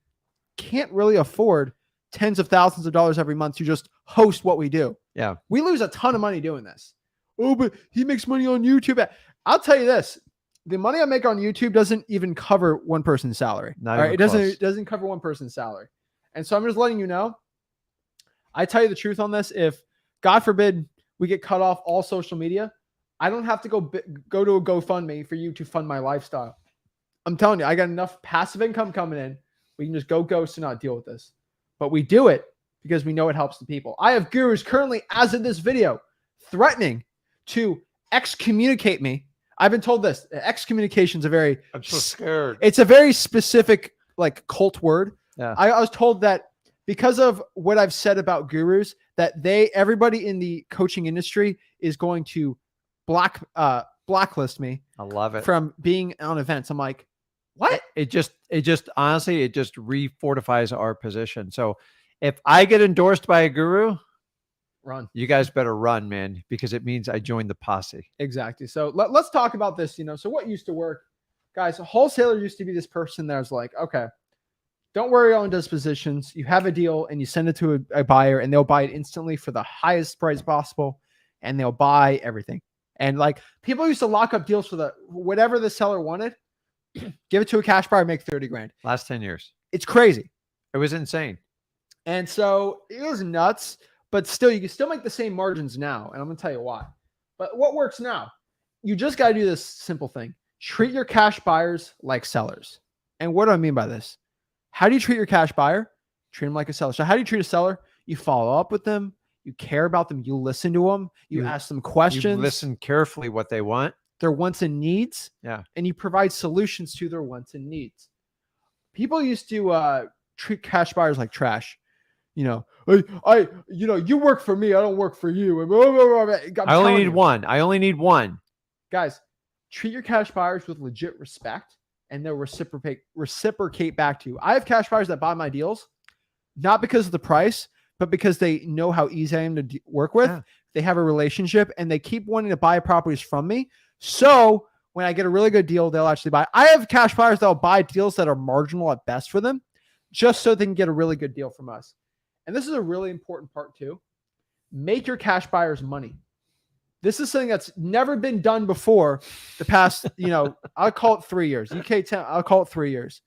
can't really afford tens of thousands of dollars every month to just host what we do. Yeah. We lose a ton of money doing this. Oh, but he makes money on YouTube. I'll tell you this. The money I make on YouTube doesn't even cover one person's salary. All right? It doesn't cover one person's salary. And so I'm just letting you know, I tell you the truth on this. If God forbid we get cut off all social media, I don't have to go to a GoFundMe for you to fund my lifestyle. I'm telling you, I got enough passive income coming in. We can just go ghost and not deal with this. But we do it because we know it helps the people. I have gurus currently, as of this video, threatening to excommunicate me. I've been told this. Excommunication is I'm so scared. It's a very specific, like, cult word. Yeah. I was told that because of what I've said about gurus, that everybody in the coaching industry is going to blacklist me I love it. from being on events. I'm like, what? It just honestly, it just refortifies our position. So if I get endorsed by a guru, Run. you guys better run, man, because it means I joined the posse. Exactly. So let's talk about this. So what used to work, guys? A wholesaler used to be this person that was like, okay, don't worry on dispositions. You have a deal and you send it to a buyer and they'll buy it instantly for the highest price possible, and they'll buy everything. And like, people used to lock up deals for whatever the seller wanted, give it to a cash buyer, make 30 grand. Last 10 years. It's crazy. It was insane. And so it was nuts, but still, you can still make the same margins now. And I'm going to tell you why. But what works now? You just got to do this simple thing. Treat your cash buyers like sellers. And what do I mean by this? How do you treat your cash buyer? Treat them like a seller. So how do you treat a seller? You follow up with them. You care about them. You listen to them. You ask them questions. You listen carefully what they want. Their wants and needs. Yeah. And you provide solutions to their wants and needs. People used to treat cash buyers like trash. You work for me. I don't work for you. I only need one. Guys, treat your cash buyers with legit respect, and they'll reciprocate back to you. I have cash buyers that buy my deals, not because of the price, but because they know how easy I am to work with. Yeah. They have a relationship, and they keep wanting to buy properties from me. So when I get a really good deal, they'll actually buy. I have cash buyers that will buy deals that are marginal at best for them, just so they can get a really good deal from us. And this is a really important part too. Make your cash buyers money. This is something that's never been done before the past, I'll call it 3 years. UK 10, I'll call it 3 years.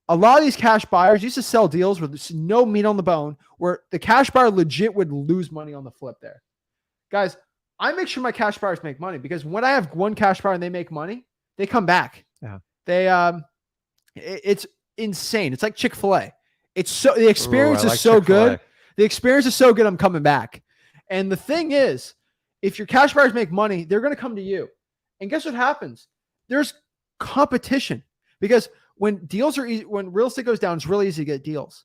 A lot of these cash buyers used to sell deals with no meat on the bone, where the cash buyer legit would lose money on the flip there. Guys, I make sure my cash buyers make money, because when I have one cash buyer and they make money, they come back. Yeah. It's insane. It's like Chick-fil-A. The experience is so good. The experience is so good. I'm coming back. And the thing is, if your cash buyers make money, they're going to come to you. And guess what happens? There's competition, because when deals are easy, when real estate goes down, it's really easy to get deals.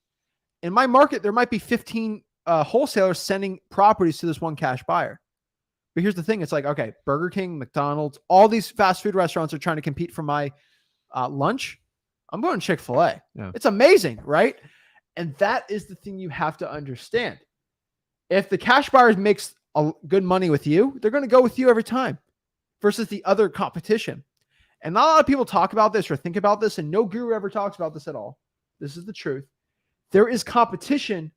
In my market, there might be 15 wholesalers sending properties to this one cash buyer. But here's the thing. It's like, okay, Burger King, McDonald's, all these fast food restaurants are trying to compete for my lunch. I'm going Chick-fil-A. Yeah. It's amazing, right? And that is the thing you have to understand. If the cash buyer makes good money with you, they're going to go with you every time versus the other competition. And not a lot of people talk about this or think about this, and no guru ever talks about this at all. This is the truth. There is competition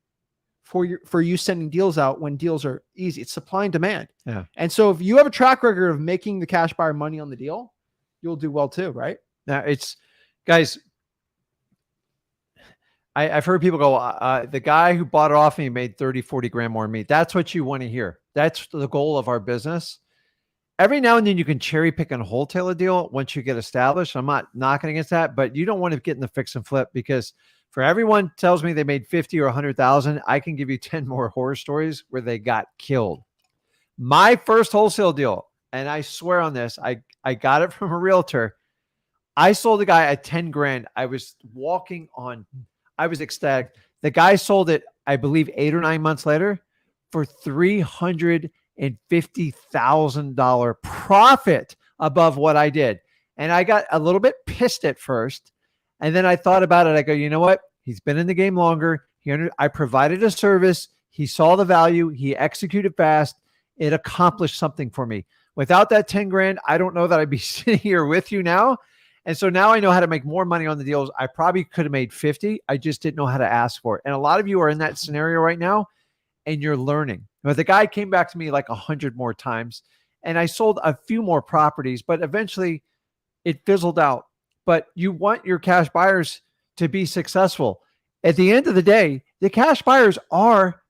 for you sending deals out when deals are easy. It's supply and demand. Yeah. And so if you have a track record of making the cash buyer money on the deal, you'll do well too, right? Now guys, I've heard people go, the guy who bought it off me made 30, 40 grand more than me. That's what you want to hear. That's the goal of our business. Every now and then you can cherry pick and wholesale a deal once you get established. I'm not knocking against that, but you don't want to get in the fix and flip, because for everyone tells me they made 50 or 100,000, I can give you 10 more horror stories where they got killed. My first wholesale deal, and I swear on this, I got it from a realtor. I sold a guy at 10 grand. I was ecstatic. The guy sold it, I believe, 8 or 9 months later for $350,000 profit above what I did. And I got a little bit pissed at first. And then I thought about it. I go, you know what? He's been in the game longer. I provided a service. He saw the value. He executed fast. It accomplished something for me. Without that 10 grand, I don't know that I'd be sitting here with you now. And so now I know how to make more money on the deals. I probably could have made 50. I just didn't know how to ask for it. And a lot of you are in that scenario right now, and you're learning. But the guy came back to me like 100 more times, and I sold a few more properties, but eventually it fizzled out. But you want your cash buyers to be successful. At the end of the day, the cash buyers are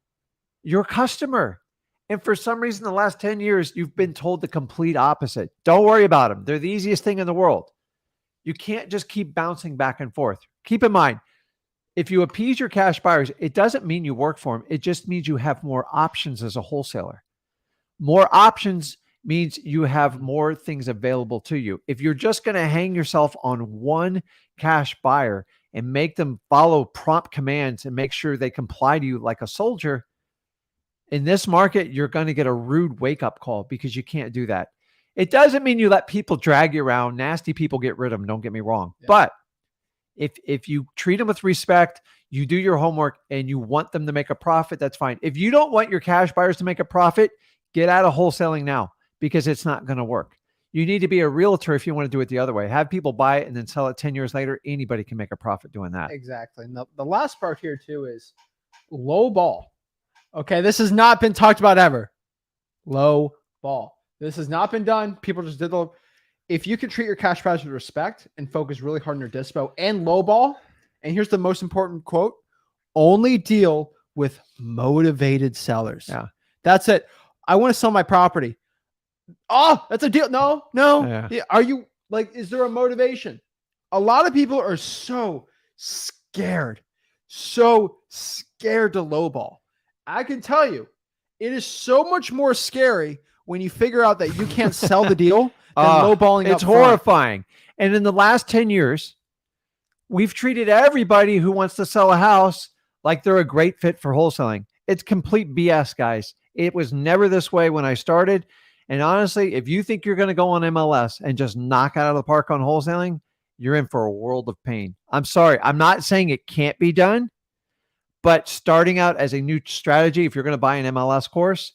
your customer. And for some reason, the last 10 years, you've been told the complete opposite. Don't worry about them. They're the easiest thing in the world. You can't just keep bouncing back and forth. Keep in mind, if you appease your cash buyers, it doesn't mean you work for them. It just means you have more options as a wholesaler. More options means you have more things available to you. If you're just going to hang yourself on one cash buyer and make them follow prompt commands and make sure they comply to you like a soldier, in this market, you're going to get a rude wake-up call because you can't do that. It doesn't mean you let people drag you around. Nasty people, get rid of them. Don't get me wrong. Yeah. But if you treat them with respect, you do your homework, and you want them to make a profit, that's fine. If you don't want your cash buyers to make a profit, get out of wholesaling now, because it's not going to work. You need to be a realtor if you want to do it the other way. Have people buy it and then sell it 10 years later. Anybody can make a profit doing that. Exactly. And the last part here too is low ball. Okay, this has not been talked about ever. Low ball. This has not been done. People just did the. If you can treat your cash buyers with respect and focus really hard on your dispo and low ball, and here's the most important quote: only deal with motivated sellers. Yeah, that's it. I want to sell my property. Oh, that's a deal. No. Yeah. Are you like, is there a motivation? A lot of people are so scared to lowball. I can tell you, it is so much more scary when you figure out that you can't sell the deal than lowballing. It's horrifying. And in the last 10 years, we've treated everybody who wants to sell a house like they're a great fit for wholesaling. It's complete BS, guys. It was never this way when I started. And honestly, if you think you're going to go on MLS and just knock it out of the park on wholesaling, you're in for a world of pain. I'm sorry. I'm not saying it can't be done, but starting out as a new strategy, if you're going to buy an MLS course,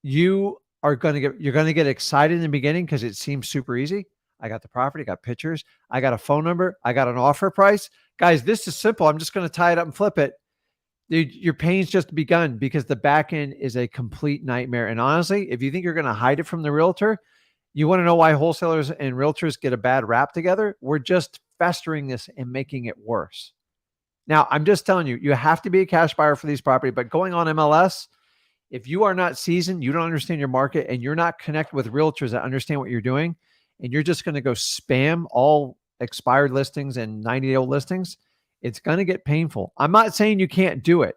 you're going to get excited in the beginning because it seems super easy. I got the property, I got pictures, I got a phone number, I got an offer price. Guys, this is simple. I'm just going to tie it up and flip it. Dude, your pain's just begun, because the back end is a complete nightmare. And honestly, if you think you're going to hide it from the realtor, you want to know why wholesalers and realtors get a bad rap together? We're just festering this and making it worse. Now, I'm just telling you, you have to be a cash buyer for these properties, but going on MLS, if you are not seasoned, you don't understand your market, and you're not connected with realtors that understand what you're doing, and you're just going to go spam all expired listings and 90-day-old listings, it's going to get painful. I'm not saying you can't do it,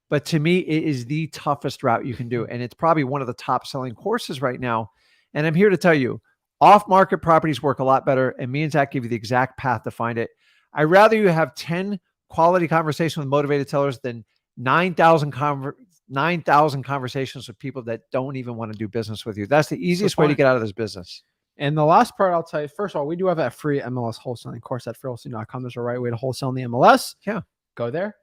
but to me, it is the toughest route you can do. And it's probably one of the top selling courses right now. And I'm here to tell you, off-market properties work a lot better. And me and Zach give you the exact path to find it. I'd rather you have 10 quality conversations with motivated sellers than 9,000 conversations with people that don't even want to do business with you. That's the easiest way to get out of this business. And the last part I'll tell you, first of all, we do have that free MLS wholesaling course at freewholesaling.com. There's a right way to wholesale in the MLS. Yeah. Go there.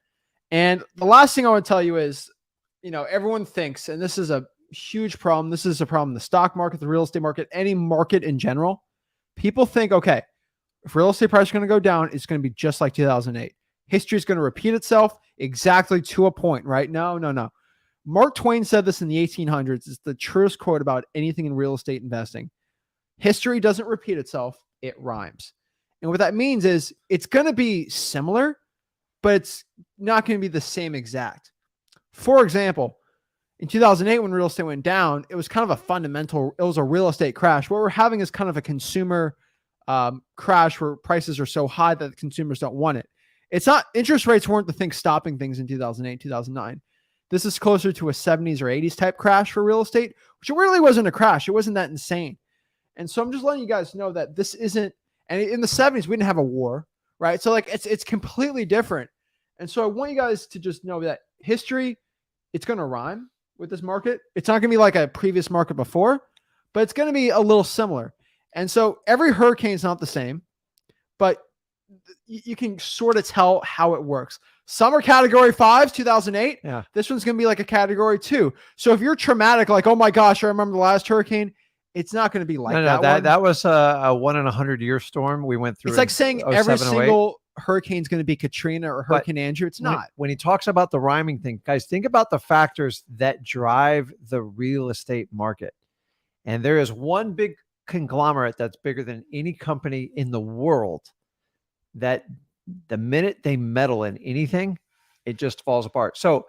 And the last thing I want to tell you is, everyone thinks, and this is a huge problem. This is a problem in the stock market, the real estate market, any market in general. People think, okay, if real estate price is going to go down, it's going to be just like 2008. History is going to repeat itself exactly to a point, right? No. Mark Twain said this in the 1800s. It's the truest quote about anything in real estate investing. History doesn't repeat itself, it rhymes. And what that means is it's going to be similar, but it's not going to be the same exact. For example, in 2008, when real estate went down, it was kind of it was a real estate crash. What we're having is kind of a consumer crash where prices are so high that the consumers don't want it. It's not, interest rates weren't the thing stopping things in 2008, 2009. This is closer to a 70s or 80s type crash for real estate, which really wasn't a crash. It wasn't that insane. And so I'm just letting you guys know that this isn't, and in the 70s, we didn't have a war, right? So it's completely different. And so I want you guys to just know that history, it's going to rhyme with this market. It's not going to be like a previous market before, but it's going to be a little similar. And so every hurricane is not the same, but you can sort of tell how it works. Some are category 5s, 2008. Yeah. This one's going to be like a category 2. So if you're traumatic, like, oh my gosh, I remember the last hurricane, it's not going to be like that. That was a 1 in 100-year storm we went through. It's like saying every single hurricane is going to be Katrina or Hurricane Andrew. It's not. When he talks about the rhyming thing, guys, think about the factors that drive the real estate market. And there is one big conglomerate that's bigger than any company in the world that the minute they meddle in anything, it just falls apart. So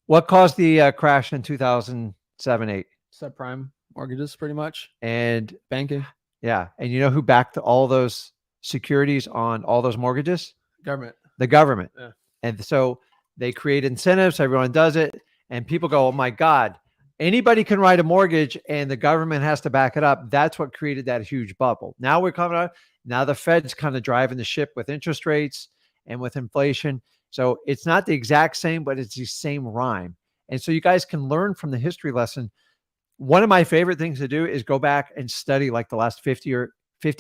what caused the crash in 2007-8? Subprime mortgages, pretty much. And banking. Yeah. And you know who backed all those securities on all those mortgages? Government. The government. Yeah. And so they create incentives. Everyone does it. And people go, oh my God, anybody can write a mortgage and the government has to back it up. That's what created that huge bubble. Now we're coming out. Now the Fed's kind of driving the ship with interest rates. and with inflation. So it's not the exact same, but it's the same rhyme. And so you guys can learn from the history lesson. One of my favorite things to do is go back and study like the last 50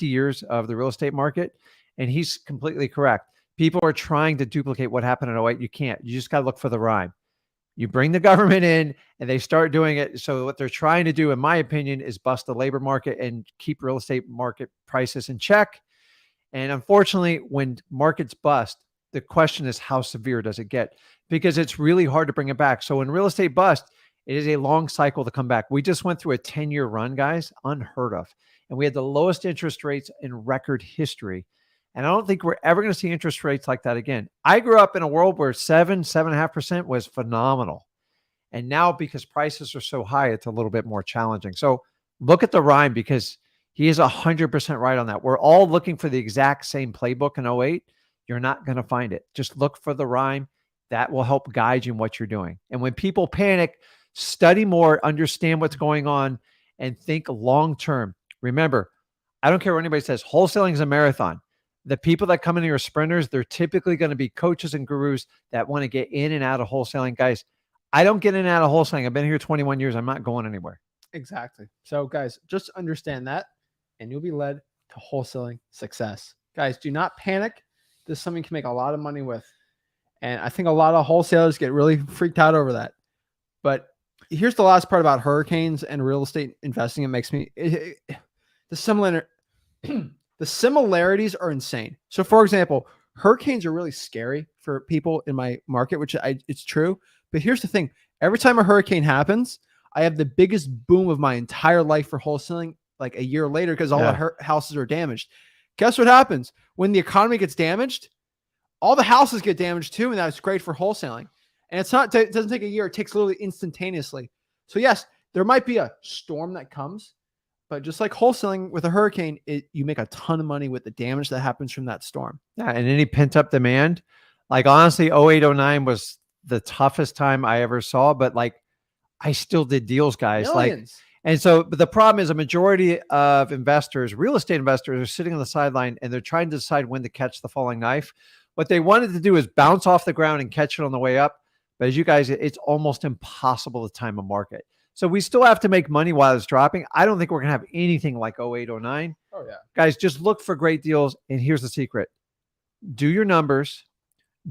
years of the real estate market. And he's completely correct. People are trying to duplicate what happened in 08. You can't. You just got to look for the rhyme. You bring the government in and they start doing it. So what they're trying to do, in my opinion, is bust the labor market and keep real estate market prices in check. And unfortunately, when markets bust, the question is, how severe does it get? Because it's really hard to bring it back. So when real estate bust, it is a long cycle to come back. We just went through a 10-year run, guys, unheard of. And we had the lowest interest rates in record history. And I don't think we're ever going to see interest rates like that again. I grew up in a world where 7.5% was phenomenal. And now because prices are so high, it's a little bit more challenging. So look at the rhyme, because he is 100% right on that. We're all looking for the exact same playbook in 08. You're not going to find it. Just look for the rhyme. That will help guide you in what you're doing. And when people panic, study more, understand what's going on, and think long-term. Remember, I don't care what anybody says, wholesaling is a marathon. The people that come in here are sprinters. They're typically going to be coaches and gurus that want to get in and out of wholesaling. Guys, I don't get in and out of wholesaling. I've been here 21 years. I'm not going anywhere. Exactly. So guys, just understand that and you'll be led to wholesaling success. Guys, do not panic. This is something you can make a lot of money with. And I think a lot of wholesalers get really freaked out over that. But here's the last part about hurricanes and real estate investing. It makes me, the similarities are insane. So for example, hurricanes are really scary for people in my market, which it's true. But here's the thing. Every time a hurricane happens, I have the biggest boom of my entire life for wholesaling like a year later, because all the houses are damaged. Guess what happens? When the economy gets damaged, all the houses get damaged too. And that's great for wholesaling. And it doesn't take a year. It takes literally instantaneously. So yes, there might be a storm that comes, but just like wholesaling with a hurricane, you make a ton of money with the damage that happens from that storm. Yeah. And any pent up demand, like honestly, 08, 09 was the toughest time I ever saw, but like I still did deals, guys. Millions. And so, but the problem is a majority of investors, real estate investors, are sitting on the sideline and they're trying to decide when to catch the falling knife. What they wanted to do is bounce off the ground and catch it on the way up. But as you guys, it's almost impossible to time a market. So we still have to make money while it's dropping. I don't think we're going to have anything like 08, 09. Oh yeah. Guys, just look for great deals. And here's the secret. Do your numbers,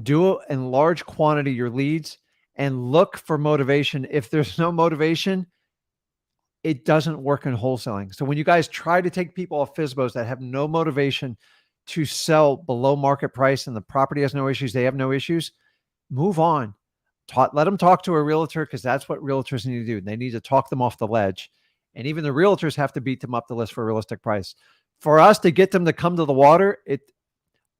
do in large quantity your leads, and look for motivation. If there's no motivation, it doesn't work in wholesaling. So when you guys try to take people off FSBOs that have no motivation to sell below market price and the property has no issues, they have no issues, move on. Let them talk to a realtor, because that's what realtors need to do. They need to talk them off the ledge. And even the realtors have to beat them up the list for a realistic price. For us to get them to come to the water,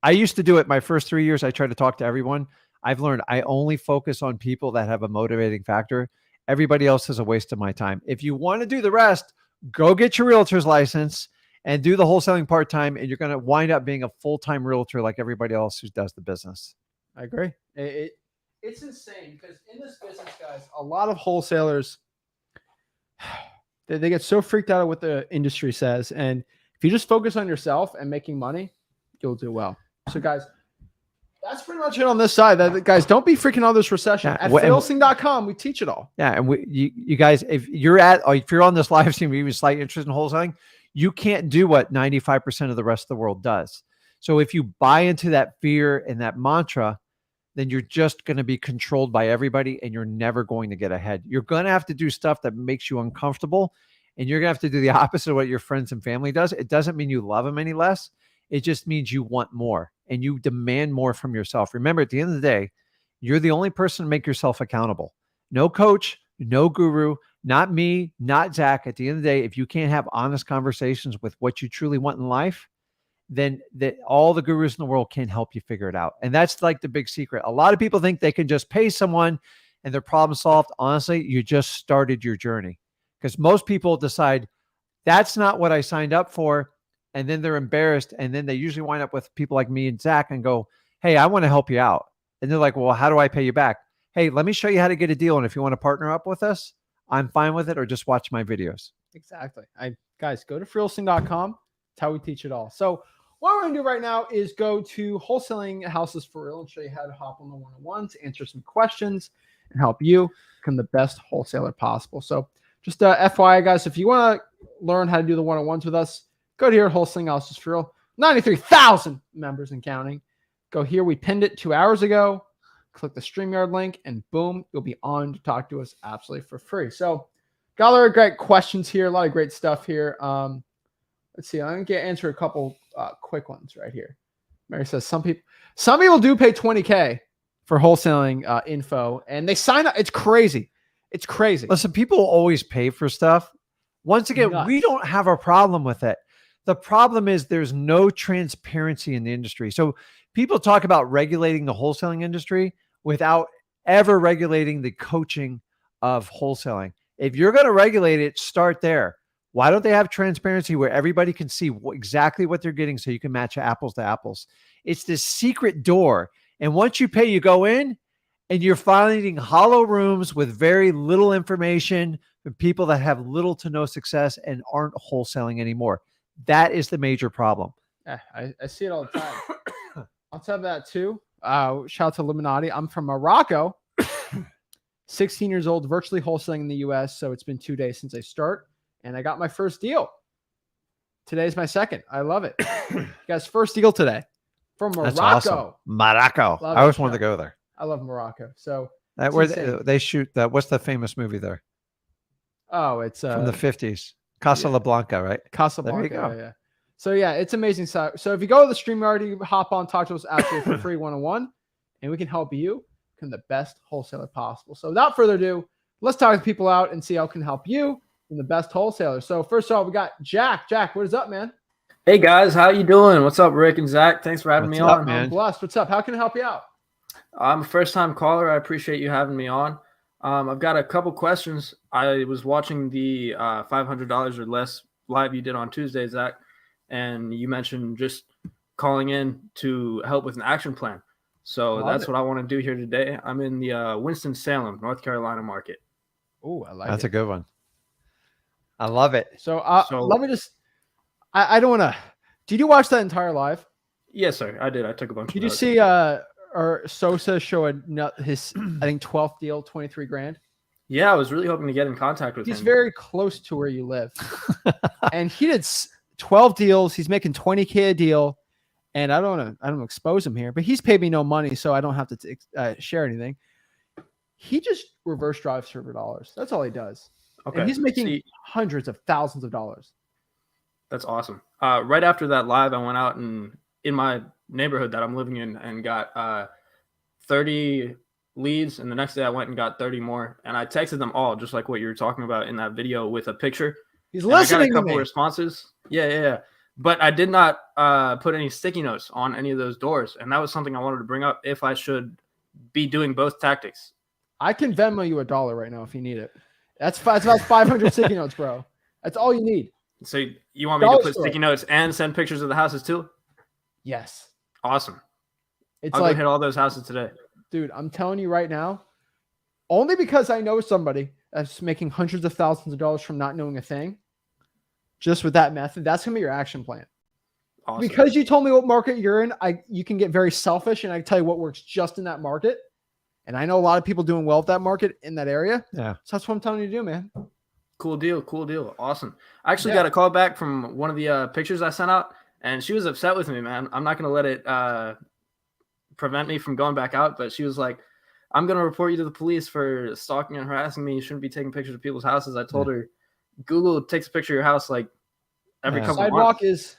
I used to do it my first 3 years. I tried to talk to everyone. I've learned I only focus on people that have a motivating factor. Everybody else is a waste of my time. If you want to do the rest, go get your realtor's license and do the wholesaling part-time, and you're going to wind up being a full-time realtor like everybody else who does the business. I agree. It's insane, because in this business, guys, a lot of wholesalers, they get so freaked out at what the industry says. And if you just focus on yourself and making money, you'll do well. So guys, that's pretty much it on this side. Guys, don't be freaking out of this recession. At wholesaling.com, we teach it all. Yeah. And you guys, if you're on this live stream, you have slight interest in wholesaling, you can't do what 95% of the rest of the world does. So if you buy into that fear and that mantra, then you're just going to be controlled by everybody and you're never going to get ahead. You're going to have to do stuff that makes you uncomfortable, and you're going to have to do the opposite of what your friends and family does. It doesn't mean you love them any less. It just means you want more and you demand more from yourself. Remember, at the end of the day, you're the only person to make yourself accountable. No coach, no guru, not me, not Zach. At the end of the day, if you can't have honest conversations with what you truly want in life, then all the gurus in the world can't help you figure it out. And that's like the big secret. A lot of people think they can just pay someone and their problem solved. Honestly, you just started your journey, because most people decide that's not what I signed up for. And then they're embarrassed. And then they usually wind up with people like me and Zach and go, hey, I want to help you out. And they're like, well, how do I pay you back? Hey, let me show you how to get a deal. And if you want to partner up with us, I'm fine with it, or just watch my videos. Exactly. Guys, go to freelisting.com. That's how we teach it all. So what we're going to do right now is go to Wholesaling Houses for Real and show you how to hop on the one-on-ones, answer some questions, and help you become the best wholesaler possible. So just FYI, guys, if you want to learn how to do the one-on-ones with us, go to here at Wholesaling Houses for Real. 93,000 members and counting. Go here. We pinned it 2 hours ago. Click the StreamYard link, and boom, you'll be on to talk to us absolutely for free. So got a lot of great questions here. A lot of great stuff here. Let's see. I'm going to answer a couple quick ones right here. Mary says some people do pay $20K for wholesaling info, and they sign up. It's crazy. It's crazy. Listen, people always pay for stuff. Once again, Nuts. we don't have a problem with it. The problem is there's no transparency in the industry. So people talk about regulating the wholesaling industry without ever regulating the coaching of wholesaling. If you're going to regulate it, start there. Why don't they have transparency where everybody can see exactly what they're getting so you can match apples to apples? It's this secret door. And once you pay, you go in and you're finding hollow rooms with very little information for people that have little to no success and aren't wholesaling anymore. That is the major problem. Yeah, I see it all the time. On top of that, too, shout out to Illuminati. I'm from Morocco, 16 years old, virtually wholesaling in the U.S., so it's been 2 days since I start, and I got my first deal. Today's my second. I love it. Guys, first deal today from Morocco. That's awesome. Morocco. Love I always it. wanted to go there. I love Morocco. So That where they shoot that. What's the famous movie there it's from the 50s? Casablanca, right? Casablanca. There you go. Yeah. So yeah, it's amazing. So if you go to the StreamYard, you hop on, talk to us absolutely for free one-on-one, and we can help you become the best wholesaler possible. So without further ado, let's talk to people out and see how we can help you become the best wholesaler. So first of all, we got Jack. Jack, what is up, man? Hey guys, how you doing? What's up, Rick and Zach? Thanks for having me What's up, on. man? I'm blessed. What's up? How can I help you out? I'm a first-time caller. I appreciate you having me on. I've got a couple questions. I was watching the $500 or less live you did on Tuesday, Zach, and you mentioned just calling in to help with an action plan. So that's what I want to do here today. I'm in the Winston-Salem, North Carolina market. Oh, I like That's it. a good one. I love it. So let me just. I don't want to. Did you watch that entire live? Yes, sir. I did. I took a bunch. Did of you notes. see or Sosa show his I think 12th deal, 23 grand? Yeah, I was really hoping to get in contact with He's him. very close to where you live. And he did 12 deals. He's making 20K a deal. And I don't want to expose him here, but he's paid me no money, so I don't have to share anything. He just reverse drives server dollars. That's all he does. Okay. And he's making hundreds of thousands of dollars. That's awesome. Right after that live, I went out and in my neighborhood that I'm living in and got 30 leads. And the next day I went and got 30 more. And I texted them all, just like what you were talking about in that video with a picture. He's And I got listening a to couple me. responses. Yeah. But I did not put any sticky notes on any of those doors. And that was something I wanted to bring up if I should be doing both tactics. I can Venmo you $1 right now if you need it. That's about 500 sticky notes, bro. That's all you need. So you want me to Dollar put store. sticky notes and send pictures of the houses too? Yes. Awesome. It's I'll like, go hit all those houses today. dude, I'm telling you right now, only because I know somebody that's making hundreds of thousands of dollars from not knowing a thing, just with that method, that's going to be your action plan. Awesome. Because you told me what market you're in, you can get very selfish, and I can tell you what works just in that market. And I know a lot of people doing well with that market in that area. Yeah. So that's what I'm telling you to do, man. Cool deal. Awesome. I actually got a call back from one of the pictures I sent out, and she was upset with me, man. I'm not going to let it prevent me from going back out, but she was like, I'm going to report you to the police for stalking and harassing me. You shouldn't be taking pictures of people's houses. I told her, Google takes a picture of your house like every couple of Sidewalk months. is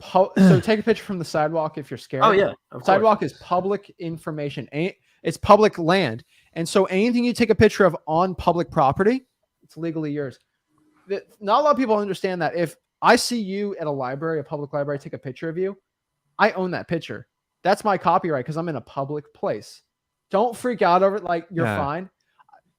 so take a picture from the sidewalk if you're scared. Oh, yeah. Of Sidewalk course. is public information. It's public land. And so anything you take a picture of on public property, it's legally yours. Not a lot of people understand that. If I see you at a library, a public library, take a picture of you, I own that picture. That's my copyright because I'm in a public place. Don't freak out over it like you're fine.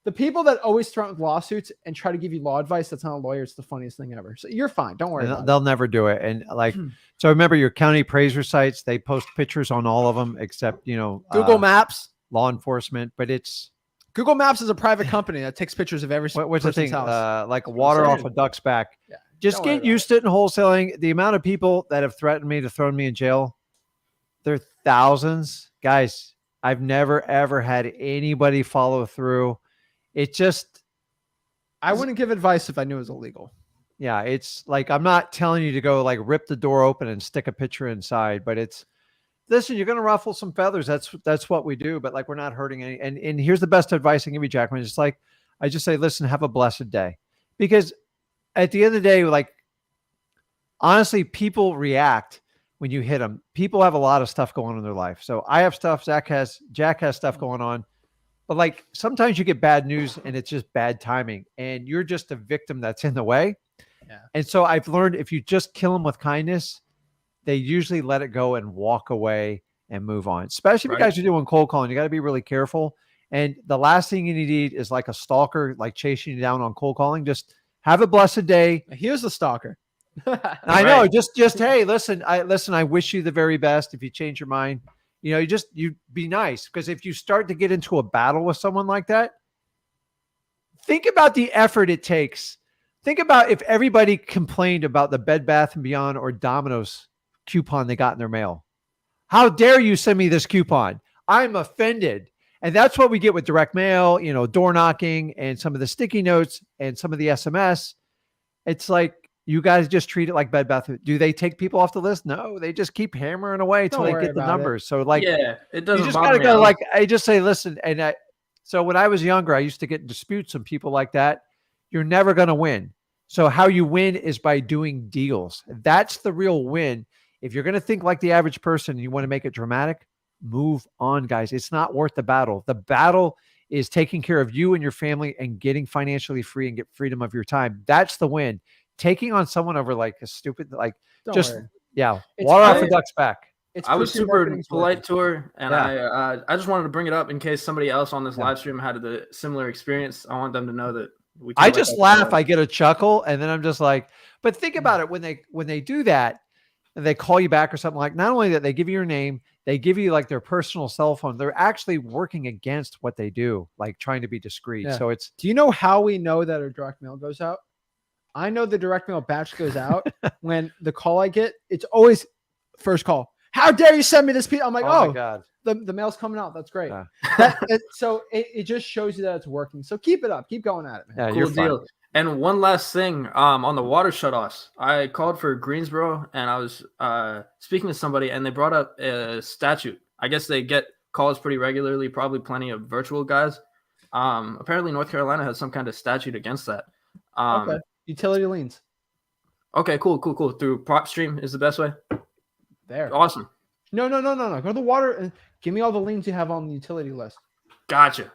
The people that always threaten with lawsuits and try to give you law advice, that's not a lawyer. It's the funniest thing ever. So you're fine. Don't worry about it. They'll never do it. And like, so remember your county appraiser sites, they post pictures on all of them except, Google Maps. law enforcement, but it's Google Maps is a private company that takes pictures of every what's the person's thing? house. Like water off a duck's back. Yeah. Just Don't worry get about used to it in wholesaling. The amount of people that have threatened me to throw me in jail, they're thousands. Guys, I've never, ever had anybody follow through. It just, I wouldn't give advice if I knew it was illegal. yeah, it's like, I'm not telling you to go like rip the door open and stick a picture inside, but it's, listen, you're going to ruffle some feathers. That's what we do. But like, we're not hurting any. And here's the best advice I can give you, Jackman. It's like, I just say, listen, have a blessed day. Because at the end of the day, like, honestly, people react when you hit them. People have a lot of stuff going on in their life. So I have stuff. Jack has stuff going on. But like, sometimes you get bad news and it's just bad timing. And you're just a victim that's in the way. Yeah. And so I've learned if you just kill them with kindness, they usually let it go and walk away and move on. Especially if you guys are doing cold calling, you got to be really careful. And the last thing you need is like a stalker, like chasing you down on cold calling. Just have a blessed day. Here's the stalker. I know. Just hey, listen. I wish you the very best. If you change your mind, you be nice, because if you start to get into a battle with someone like that, think about the effort it takes. Think about if everybody complained about the Bed Bath & Beyond or Domino's coupon they got in their mail. How dare you send me this coupon? I'm offended. And that's what we get with direct mail, door knocking and some of the sticky notes and some of the SMS. It's like, you guys just treat it like Bed Bath. Do they take people off the list? No, they just keep hammering away until they get the numbers. So like, yeah, it doesn't. You just gotta go. Like, I just say, listen. And so when I was younger, I used to get in disputes with people like that. You're never going to win. So how you win is by doing deals. That's the real win. If you're going to think like the average person and you want to make it dramatic, move on, guys. It's not worth the battle. The battle is taking care of you and your family and getting financially free and get freedom of your time. That's the win. Taking on someone over like a stupid, like, Don't just, worry. yeah, It's water off a great. duck's back. I was super polite to her, and Yeah. I just wanted to bring it up in case somebody else on this live stream had a similar experience. I want them to know that we. I just laugh. I get a chuckle, and then I'm just like, but think about it, when they do that, and they call you back or something, like, not only that they give you your name, they give you like their personal cell phone. They're actually working against what they do, like trying to be discreet. Yeah. So it's, Do you know how we know that a direct mail goes out? I know the direct mail batch goes out when the call I get, it's always first call. How dare you send me this piece? I'm like, my oh, God. the mail's coming out. That's great. Yeah. So it just shows you that it's working. So keep it up. Keep going at it, man. Yeah, Cool you're deal. fine. And one last thing, on the water shutoffs, I called for Greensboro, and I was speaking to somebody, and they brought up a statute. I guess they get calls pretty regularly, probably plenty of virtual guys. Apparently, North Carolina has some kind of statute against that. Okay. Utility liens. Okay, cool. Through PropStream is the best way. There. Awesome. No. Go to the water and give me all the liens you have on the utility list. Gotcha.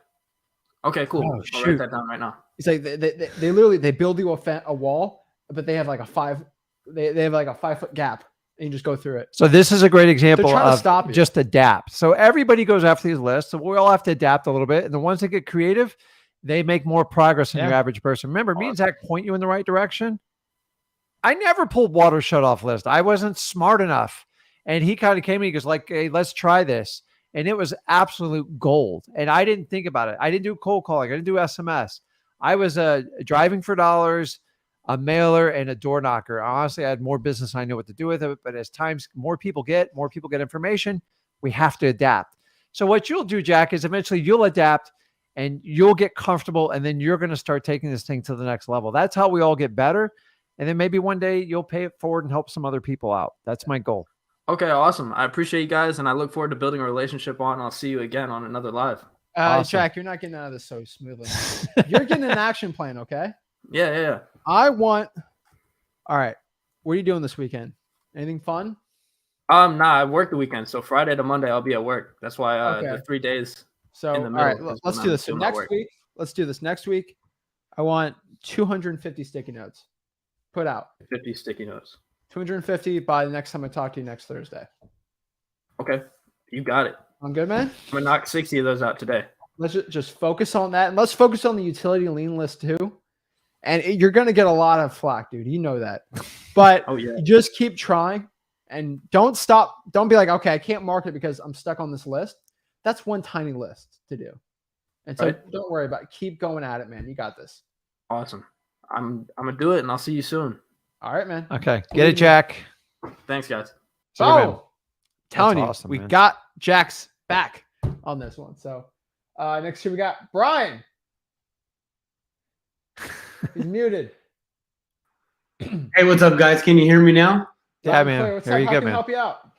Okay, cool. Oh, I'll shoot. write that down right now. It's like they literally build you a wall, but they have like a 5-foot gap, and you just go through it. So this is a great example trying to of stop you. just adapt. So everybody goes after these lists. So we all have to adapt a little bit. And the ones that get creative, they make more progress than your average person. Remember, me and Zach point you in the right direction. I never pulled water shut off list. I wasn't smart enough. And he kind of came to me, he goes like, hey, let's try this. And it was absolute gold. And I didn't think about it. I didn't do cold calling. I didn't do SMS. I was driving for dollars, a mailer, and a door knocker. Honestly, I had more business than I knew what to do with it. But as times more people get information, we have to adapt. So what you'll do, Jack, is eventually you'll adapt and you'll get comfortable, and then you're going to start taking this thing to the next level. That's how we all get better. And then maybe one day you'll pay it forward and help some other people out. That's my goal. Okay, awesome. I appreciate you guys, and I look forward to building a relationship on. I'll see you again on another live. Awesome. Jack, you're not getting out of this so smoothly. You're getting an action plan, okay? Yeah. All right. What are you doing this weekend? Anything fun? Nah, I work the weekend, so Friday to Monday I'll be at work. That's why the 3 days. So in the all right, middle is let's when do I'm this. So doing my next work. week, let's do this. Next week, I want 250 sticky notes put out. 50 sticky notes. 250 by the next time I talk to you next Thursday. Okay, you got it. I'm good, man. I'm gonna knock 60 of those out today. Let's just focus on that. And let's focus on the utility lien list too. And you're going to get a lot of flack, dude. You know that. But Oh, yeah. just keep trying and don't stop. Don't be like, okay, I can't market because I'm stuck on this list. That's one tiny list to do. And so don't worry about it. Keep going at it, man. You got this. Awesome. I'm gonna do it, and I'll see you soon. All right, man. Okay. Get it, Jack. Thanks, guys. See you, man. Oh, telling you, awesome, we man. got Jack's back on this one. So next year we got Brian. He's muted. Hey, what's up, guys? Can you hear me now? Yeah, Loud and man. clear. What's There up? you How go, can I man. help you out?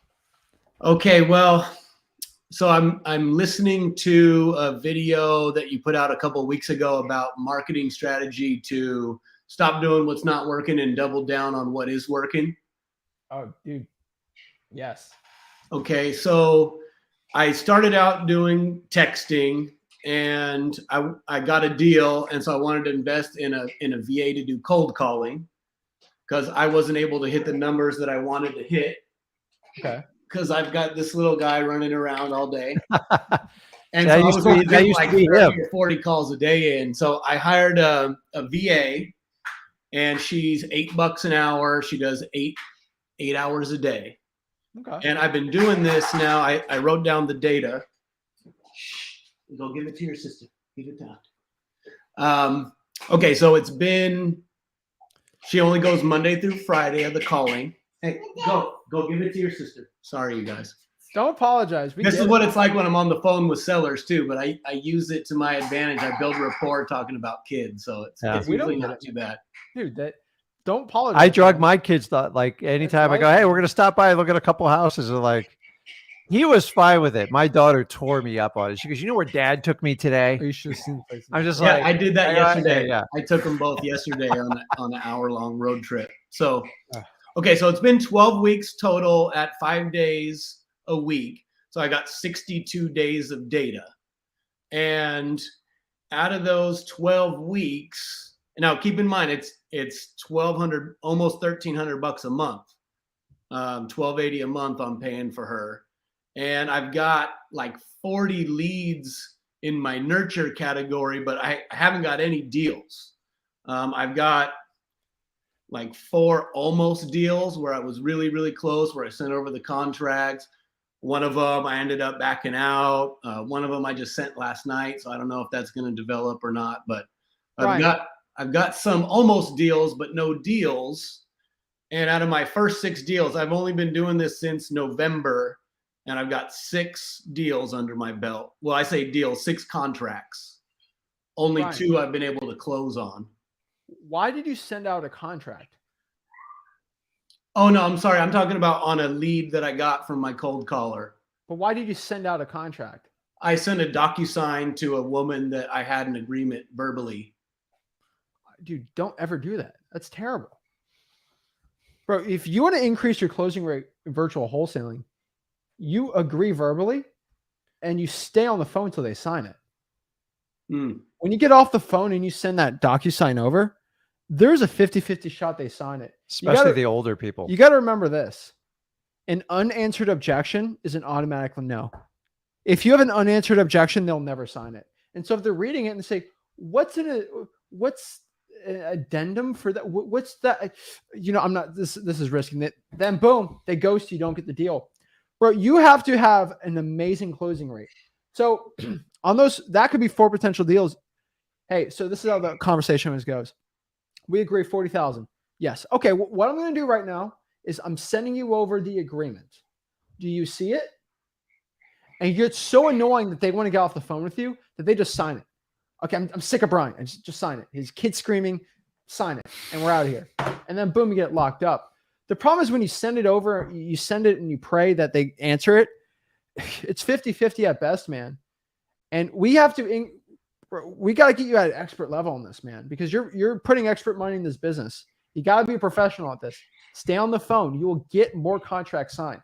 Okay, well, so I'm listening to a video that you put out a couple of weeks ago about marketing strategy to stop doing what's not working and double down on what is working. Oh, dude. Yes. Okay, so I started out doing texting and I got a deal, and so I wanted to invest in a VA to do cold calling because I wasn't able to hit the numbers that I wanted to hit. Okay. Because I've got this little guy running around all day. And That so I used was to be- going to that get used to like be 30 him. or 40 calls a day in. So I hired a VA, and she's $8 an hour. She does eight hours a day. Okay. And I've been doing this now. I wrote down the data. Go give it to your sister. Give it down. Okay, so it's been, she only goes Monday through Friday of the calling. Hey, go give it to your sister. Sorry, you guys. Don't apologize. This is what it's like when I'm on the phone with sellers too, but I use it to my advantage. I build rapport talking about kids, so it's We don't usually get not it. too bad. Dude, don't apologize. I drug man. my kids like anytime I go, life. hey, we're gonna stop by and look at a couple houses. They're like, he was fine with it. My daughter tore me up on it. She goes, you know where Dad took me today? You should have seen the places. I'm just Yeah, like, I did that yesterday. yeah. I took them both yesterday on an hour-long road trip. So, Ah. okay, so it's been 12 weeks total at 5 days a week. So I got 62 days of data. And out of those 12 weeks, now keep in mind it's 1,200, almost $1,300 a month. $1,280 a month I'm paying for her. And I've got like 40 leads in my nurture category, but I haven't got any deals. I've got like 4 almost deals where I was really, really close, where I sent over the contracts. One of them I ended up backing out. One of them I just sent last night, so I don't know if that's going to develop or not. But I've got some almost deals, but no deals. And out of my first 6 deals, I've only been doing this since November, and I've got 6 deals under my belt. Well, I say deals, 6 contracts. Only Right. 2 I've been able to close on. Why did you send out a contract? Oh, no, I'm sorry. I'm talking about on a lead that I got from my cold caller. But why did you send out a contract? I sent a DocuSign to a woman that I had an agreement verbally. Dude, don't ever do that. That's terrible. Bro, if you want to increase your closing rate in virtual wholesaling, you agree verbally and you stay on the phone until they sign it. When you get off the phone and you send that DocuSign over, there's a 50-50 shot they sign it. Especially the older people. You got to remember this. An unanswered objection is an automatic no. If you have an unanswered objection, they'll never sign it. And so if they're reading it and they say, what's an addendum for that? What's that? You know, I'm not, this is risking it. Then boom, they ghost you, don't get the deal. Bro, you have to have an amazing closing rate. So on those, that could be 4 potential deals. Hey, so this is how the conversation always goes. We agree 40,000. Yes. Okay. What I'm going to do right now is I'm sending you over the agreement. Do you see it? And it's so annoying that they want to get off the phone with you that they just sign it. Okay. I'm sick of Brian. Just sign it. His kid screaming, sign it. And we're out of here. And then boom, you get it locked up. The problem is when you send it over, you send it and you pray that they answer it. It's 50-50 at best, man. And we have to, we got to get you at an expert level on this, man, because you're putting expert money in this business. You got to be a professional at this. Stay on the phone. You will get more contracts signed.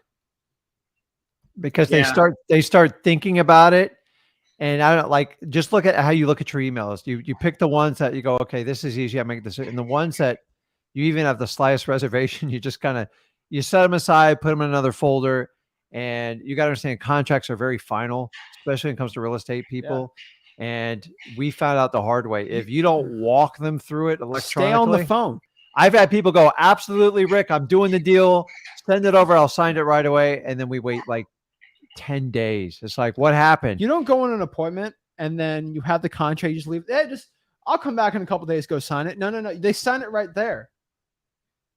Because they start thinking about it. And I don't like, just look at how you look at your emails. You pick the ones that you go, okay, this is easy. I make this. And the ones that you even have the slightest reservation, you just kind of, you set them aside, put them in another folder. And you got to understand contracts are very final, especially when it comes to real estate people. Yeah. And we found out the hard way. If you don't walk them through it electronically, stay on the phone. I've had people go, absolutely, Rick, I'm doing the deal. Send it over. I'll sign it right away. And then we wait like 10 days. It's like, what happened? You don't go on an appointment and then you have the contract. You just leave. I'll come back in a couple of days, go sign it. No. They sign it right there.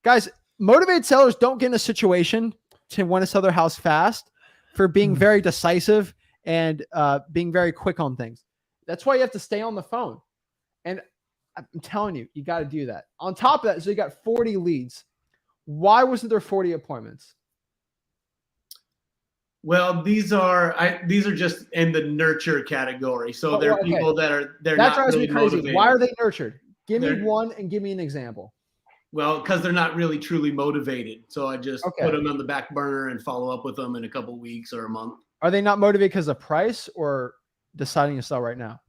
Guys, motivated sellers don't get in a situation to want to sell their house fast for being very decisive and being very quick on things. That's why you have to stay on the phone. And I'm telling you, you got to do that. On top of that, so you got 40 leads. Why wasn't there 40 appointments? Well, these are just in the nurture category. So they're people that they're that not drives really me crazy. motivated. Why are they nurtured? Give me one and give me an example. Well, because they're not really truly motivated. So I just put them on the back burner and follow up with them in a couple of weeks or a month. Are they not motivated because of price or deciding to sell right now?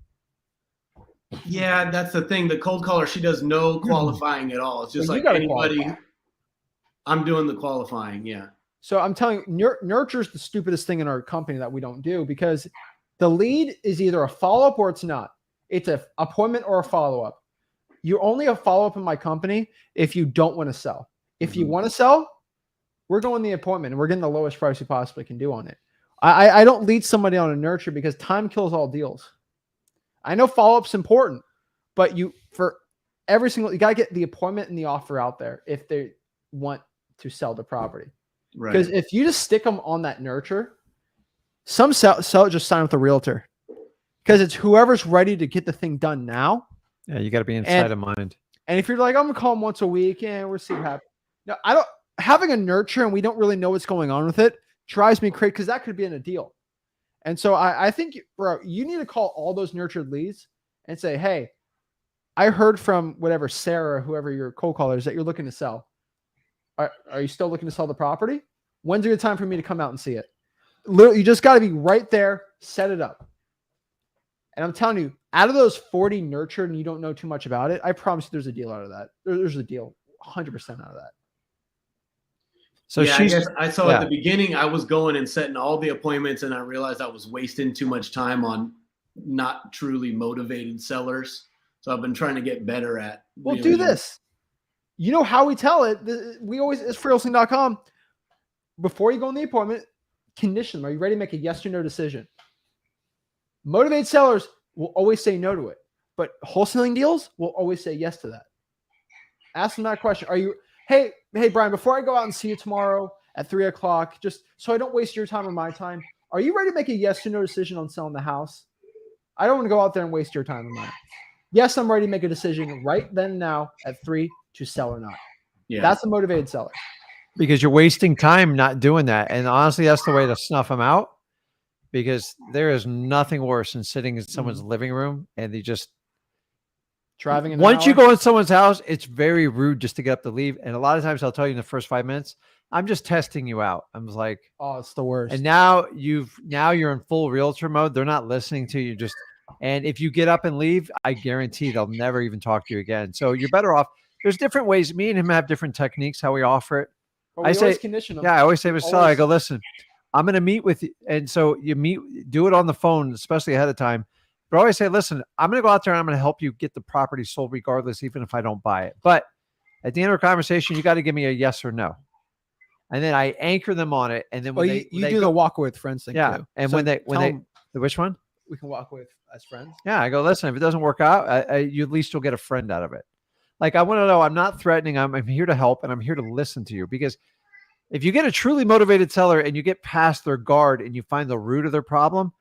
Yeah, that's the thing. The cold caller, she does no qualifying at all. It's just like anybody. Qualify. I'm doing the qualifying. Yeah. So I'm telling you, nurture is the stupidest thing in our company that we don't do, because the lead is either a follow-up or it's not. It's an appointment or a follow-up. You're only a follow-up in my company if you don't want to sell. If you want to sell, we're going the appointment and we're getting the lowest price we possibly can do on it. I don't lead somebody on a nurture because time kills all deals. I know follow-up's important, but you got to get the appointment and the offer out there if they want to sell the property. Right. Because if you just stick them on that nurture, some sellers just sign with a realtor because it's whoever's ready to get the thing done now. Yeah, you got to be inside of mind. And if you're like, I'm gonna call them once a week, and we'll see what happens. No, I don't. Having a nurture and we don't really know what's going on with it drives me crazy, because that could be in a deal. And so I think, bro, you need to call all those nurtured leads and say, hey, I heard from whatever Sarah, whoever your cold caller is, that you're looking to sell. Are you still looking to sell the property? When's a good time for me to come out and see it? Literally, you just got to be right there, set it up. And I'm telling you, out of those 40 nurtured and you don't know too much about it, I promise you there's a deal out of that. There's a deal 100% out of that. So yeah, I saw at the beginning, I was going and setting all the appointments, and I realized I was wasting too much time on not truly motivated sellers. So I've been trying to get better at. Well, do this. You know how we tell it. We always, it's wholesaling.com. Before you go on the appointment, condition them. Are you ready to make a yes or no decision? Motivated sellers will always say no to it, but wholesaling deals will always say yes to that. Ask them that question. Are you, hey, Brian, before I go out and see you tomorrow at 3:00, just so I don't waste your time or my time, are you ready to make a yes or no decision on selling the house? I don't want to go out there and waste your time or mine. Yes, I'm ready to make a decision right then and now at 3 to sell or not. Yeah. That's a motivated seller. Because you're wasting time not doing that. And honestly, that's the way to snuff them out, because there is nothing worse than sitting in someone's living room and they just driving in. Once you go in someone's house, it's very rude just to get up to leave. And a lot of times I'll tell you in the first 5 minutes, I'm just testing you out. I'm just like, oh, it's the worst. And now you're in full realtor mode. They're not listening to you. And if you get up and leave, I guarantee they'll never even talk to you again. So you're better off. There's different ways. Me and him have different techniques how we offer it. I say condition them. Yeah, I always say to seller, I go, listen, I'm going to meet with you. And so do it on the phone, especially ahead of time. But I always say, listen, I'm going to go out there and I'm going to help you get the property sold regardless, even if I don't buy it. But at the end of the conversation, you got to give me a yes or no. And then I anchor them on it. And then when you do the walk with friends thing too. And so when they which one? We can walk with as friends. Yeah, I go, listen, if it doesn't work out, you at least you'll get a friend out of it. Like, I want to know, I'm not threatening. I'm here to help, and I'm here to listen to you. Because if you get a truly motivated seller and you get past their guard and you find the root of their problem,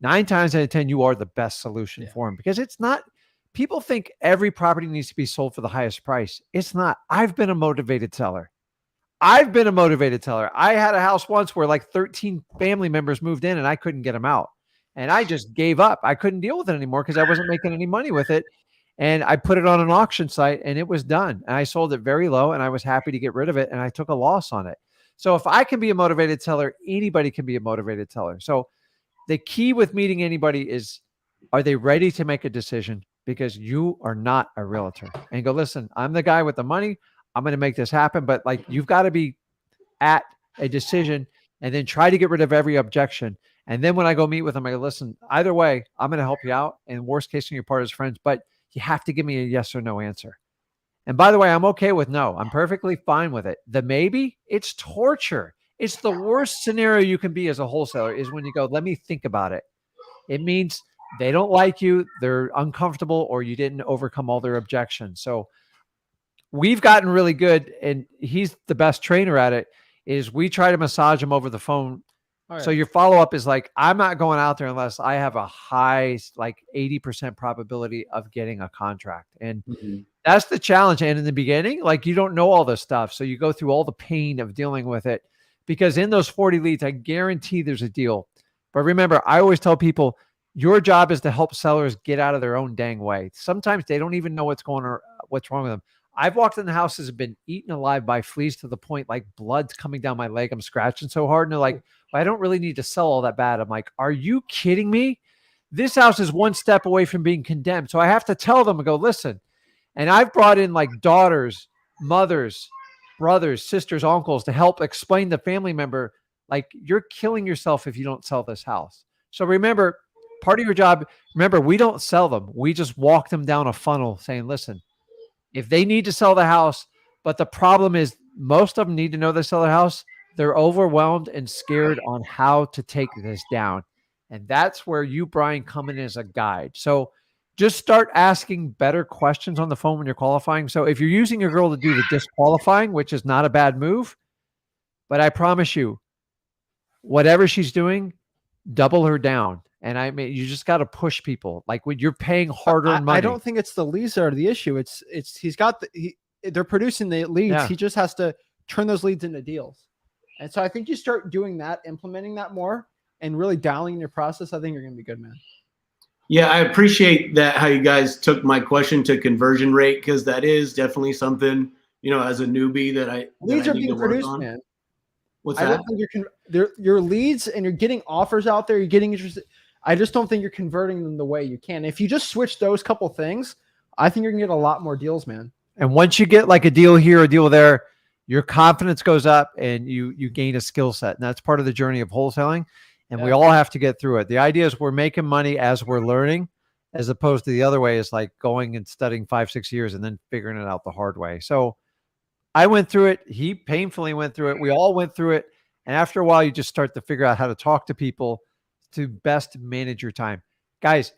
9 times out of 10, you are the best solution for them. Because it's not, people think every property needs to be sold for the highest price. It's not. I've been a motivated seller. I had a house once where like 13 family members moved in and I couldn't get them out. And I just gave up. I couldn't deal with it anymore because I wasn't making any money with it. And I put it on an auction site and it was done. And I sold it very low and I was happy to get rid of it. And I took a loss on it. So if I can be a motivated seller, anybody can be a motivated seller. So the key with meeting anybody is, are they ready to make a decision? Because you are not a realtor. And go, listen, I'm the guy with the money. I'm going to make this happen. But like, you've got to be at a decision and then try to get rid of every objection. And then when I go meet with them, I go, listen, either way, I'm going to help you out. And worst case, you're part of his friends, but you have to give me a yes or no answer. And by the way, I'm okay with no. I'm perfectly fine with it. The maybe, it's torture. It's the worst scenario you can be as a wholesaler is when you go, let me think about it. It means they don't like you, they're uncomfortable, or you didn't overcome all their objections. So we've gotten really good, and he's the best trainer at it, is we try to massage them over the phone. So your follow-up is like, I'm not going out there unless I have a high, like 80% probability of getting a contract. And that's the challenge. And in the beginning, like, you don't know all this stuff. So you go through all the pain of dealing with it, because in those 40 leads, I guarantee there's a deal. But remember, I always tell people, your job is to help sellers get out of their own dang way. Sometimes they don't even know what's wrong with them. I've walked in the houses and been eaten alive by fleas to the point like blood's coming down my leg. I'm scratching so hard. And they're like, I don't really need to sell all that bad. I'm like, are you kidding me? This house is one step away from being condemned. So I have to tell them and go, listen. And I've brought in like daughters, mothers, brothers, sisters, uncles to help explain to family member, like, you're killing yourself if you don't sell this house. So remember, part of your job, remember, we don't sell them. We just walk them down a funnel saying, listen, if they need to sell the house, but the problem is most of them need to know they sell the house, they're overwhelmed and scared on how to take this down. And that's where you, Brian, come in as a guide. So just start asking better questions on the phone when you're qualifying. So if you're using your girl to do the disqualifying, which is not a bad move, but I promise you, whatever she's doing, double her down. And I mean, you just got to push people. Like, when you're paying hard-earned money. I don't think it's the leads that are the issue. They're producing the leads. Yeah. He just has to turn those leads into deals. And so I think you start doing that, implementing that more, and really dialing in your process. I think you're going to be good, man. Yeah, I appreciate that, how you guys took my question to conversion rate, because that is definitely something, as a newbie that I leads are need being to work produced, on. man. What's I that? don't think your leads, and you're getting offers out there. You're getting interested. I just don't think you're converting them the way you can. If you just switch those couple things, I think you're gonna get a lot more deals, man. And once you get like a deal here, a deal there, your confidence goes up and you gain a skill set. And that's part of the journey of wholesaling. And we all have to get through it. The idea is we're making money as we're learning, as opposed to the other way is like going and studying 5-6 years and then figuring it out the hard way. So I went through it. He painfully went through it. We all went through it. And after a while, you just start to figure out how to talk to people to best manage your time. Guys,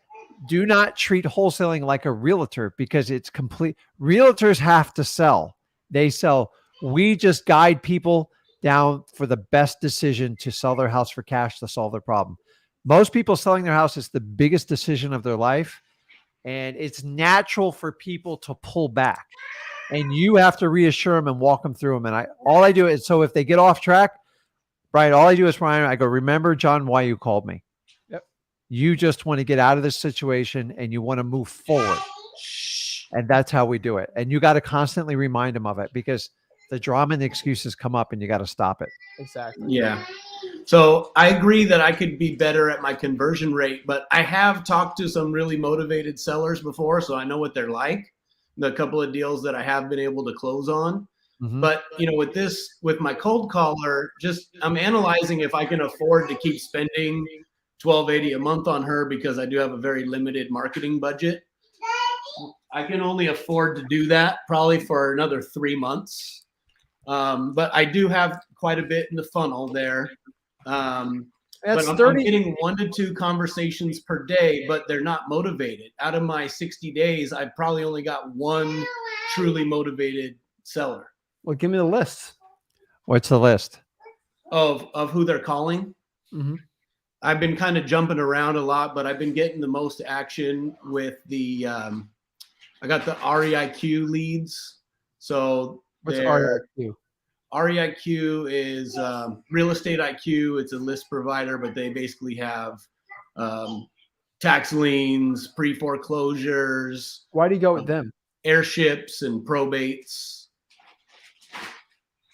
do not treat wholesaling like a realtor, because it's complete. Realtors have to sell. They sell. We just guide people down for the best decision to sell their house for cash to solve their problem. Most people selling their house is the biggest decision of their life. And it's natural for people to pull back. And you have to reassure them and walk them through them. And all I do is, so if they get off track, Brian, all I do is, Brian, I go, remember, John, why you called me. Yep. You just want to get out of this situation and you want to move forward. And that's how we do it. And you got to constantly remind them of it, because the drama and the excuses come up and you got to stop it. Exactly. Yeah. So I agree that I could be better at my conversion rate, but I have talked to some really motivated sellers before, so I know what they're like. The couple of deals that I have been able to close on. But, with my cold caller, I'm analyzing if I can afford to keep spending $1,280 a month on her, because I do have a very limited marketing budget. I can only afford to do that probably for another 3 months. But I do have quite a bit in the funnel there. But I'm getting 1 to 2 conversations per day, but they're not motivated. Out of my 60 days, I've probably only got 1 truly motivated seller. Well, give me the list. What's the list? Of who they're calling. Mm-hmm. I've been kind of jumping around a lot, but I've been getting the most action with the I got the REIQ leads. So what's REIQ? REIQ is Real Estate IQ. It's a list provider, but they basically have tax liens, pre-foreclosures. Why do you go with them? Airships and probates.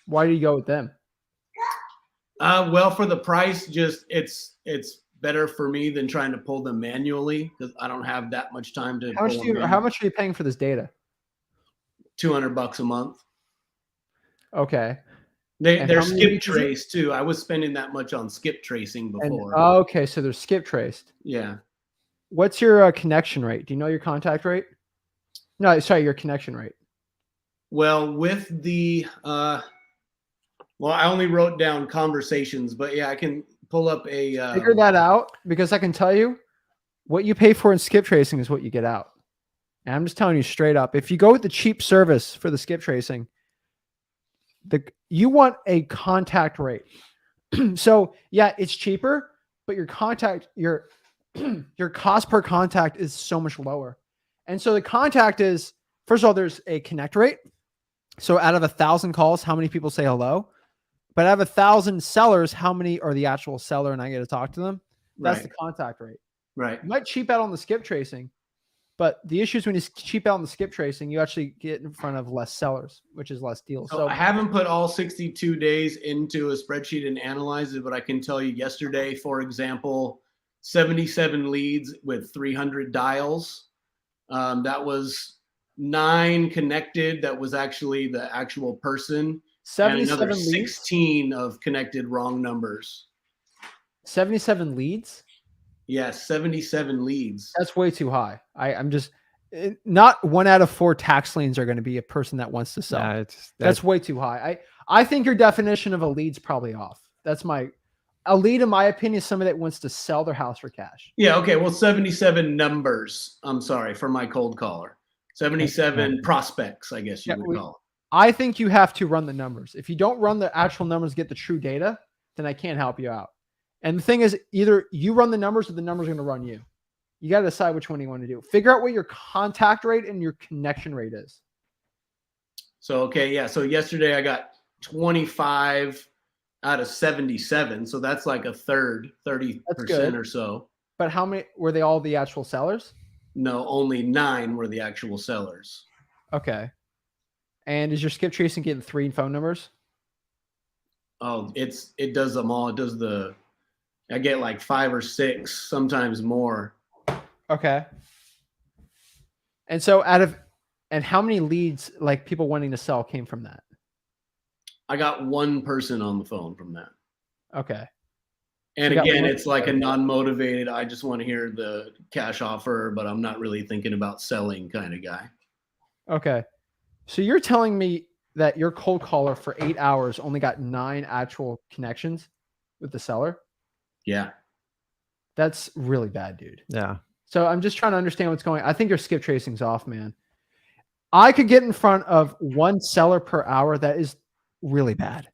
Why do you go with them? Well, for the price, just it's better for me than trying to pull them manually, because I don't have that much time to. How much are you paying for this data? $200 a month. Okay. They're skip traced too. I was spending that much on skip tracing before. Okay, so they're skip traced. Yeah. What's your connection rate? Do you know your contact rate? No, sorry, your connection rate. Well, with the I only wrote down conversations, but yeah, I can pull up a figure that out, because I can tell you what you pay for in skip tracing is what you get out. And I'm just telling you straight up, if you go with the cheap service for the skip tracing, you want a contact rate. So yeah, it's cheaper, but your cost per contact is so much lower. And so the contact is, first of all, there's a connect rate. So out of 1,000 calls, how many people say hello? But out of 1,000 sellers, how many are the actual seller and I get to talk to them? That's the contact rate. Right. You might cheap out on the skip tracing, but the issue is when you cheap out on the skip tracing, you actually get in front of less sellers, which is less deals. So I haven't put all 62 days into a spreadsheet and analyzed it, but I can tell you yesterday, for example, 77 leads with 300 dials. That was 9 connected. That was actually the actual person. 77 and another leads? 16 of connected wrong numbers. 77 leads? Yes, 77 leads. That's way too high. I'm just not 1 out of 4 tax liens are going to be a person that wants to sell. Yeah, that's way too high. I think your definition of a lead's probably off. A lead, in my opinion, is somebody that wants to sell their house for cash. Yeah. Okay. Well, 77 numbers. I'm sorry for my cold caller. 77 prospects, I guess you would call it. I think you have to run the numbers. If you don't run the actual numbers, get the true data, then I can't help you out. And the thing is, either you run the numbers or the numbers are going to run you. You got to decide which one you want to do. Figure out what your contact rate and your connection rate is. So, okay. Yeah. So yesterday I got 25 out of 77. So that's like a third, 30% or so. But how many were they all the actual sellers? No, only 9 were the actual sellers. Okay. And is your skip tracing getting 3 phone numbers? Oh, it does them all. I get like 5 or 6, sometimes more. Okay. And so and how many leads, like people wanting to sell, came from that? I got 1 person on the phone from that. Okay. And again, it's like a non-motivated, I just want to hear the cash offer, but I'm not really thinking about selling kind of guy. Okay. So you're telling me that your cold caller for 8 hours only got 9 actual connections with the seller? Yeah. That's really bad, dude. Yeah. So I'm just trying to understand what's going on. I think your skip tracing's off, man. I could get in front of 1 seller per hour. That is really bad.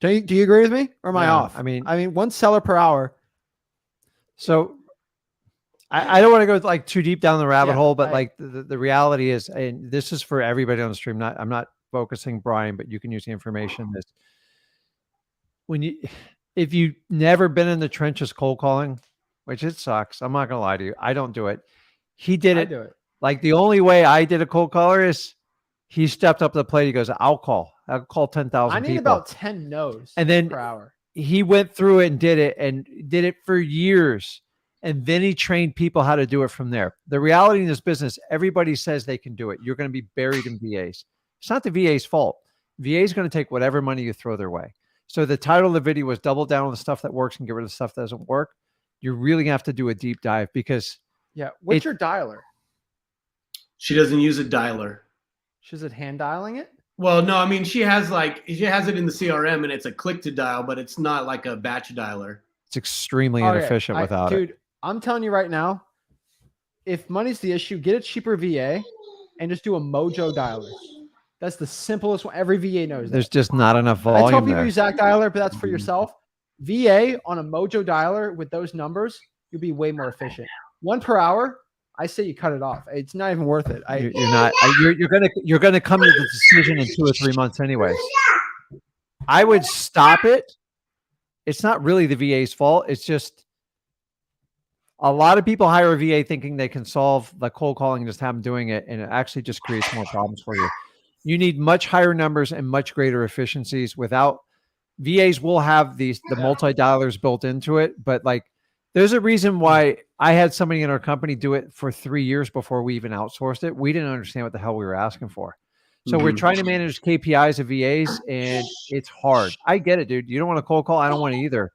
Do you agree with me, or am I off? I mean, 1 seller per hour. So I don't want to go like too deep down the rabbit hole, but like the reality is, and this is for everybody on the stream. I'm not focusing Brian, but you can use the information. Is if you've never been in the trenches cold calling, which it sucks. I'm not gonna lie to you. I don't do it. He did it. I do it. Like the only way I did a cold caller is he stepped up to the plate. He goes, I'll call 10,000 people. I need about 10 no's and then per hour. He went through it and did it for years. And then he trained people how to do it from there. The reality in this business, everybody says they can do it. You're going to be buried in VAs. It's not the VA's fault. VA is going to take whatever money you throw their way. So the title of the video was double down on the stuff that works and get rid of the stuff that doesn't work. You really have to do a deep dive because what's your dialer? She doesn't use a dialer. She's hand dialing it? Well, no, I mean, she has it in the CRM and it's a click to dial, but it's not like a batch dialer. It's extremely inefficient without it. Dude, I'm telling you right now, if money's the issue, get a cheaper VA and just do a Mojo dialer. That's the simplest one. Every VA knows that. There's just not enough volume. I tell people there. use Zach dialer, but that's for yourself. VA on a Mojo dialer with those numbers, you'll be way more efficient. 1 per hour, I say you cut it off. It's not even worth it. You're gonna come to the decision in 2 or 3 months anyways. I would stop it. It's not really the VA's fault. It's just a lot of people hire a VA thinking they can solve the cold calling and just have them doing it, and it actually just creates more problems for you. You need much higher numbers and much greater efficiencies. Without VAs will have the multi-dialers built into it, but like there's a reason why I had somebody in our company do it for 3 years before we even outsourced it. We didn't understand what the hell we were asking for. So we're trying to manage KPIs of VAs, and it's hard. I get it, dude. You don't want to cold call. I don't want to either.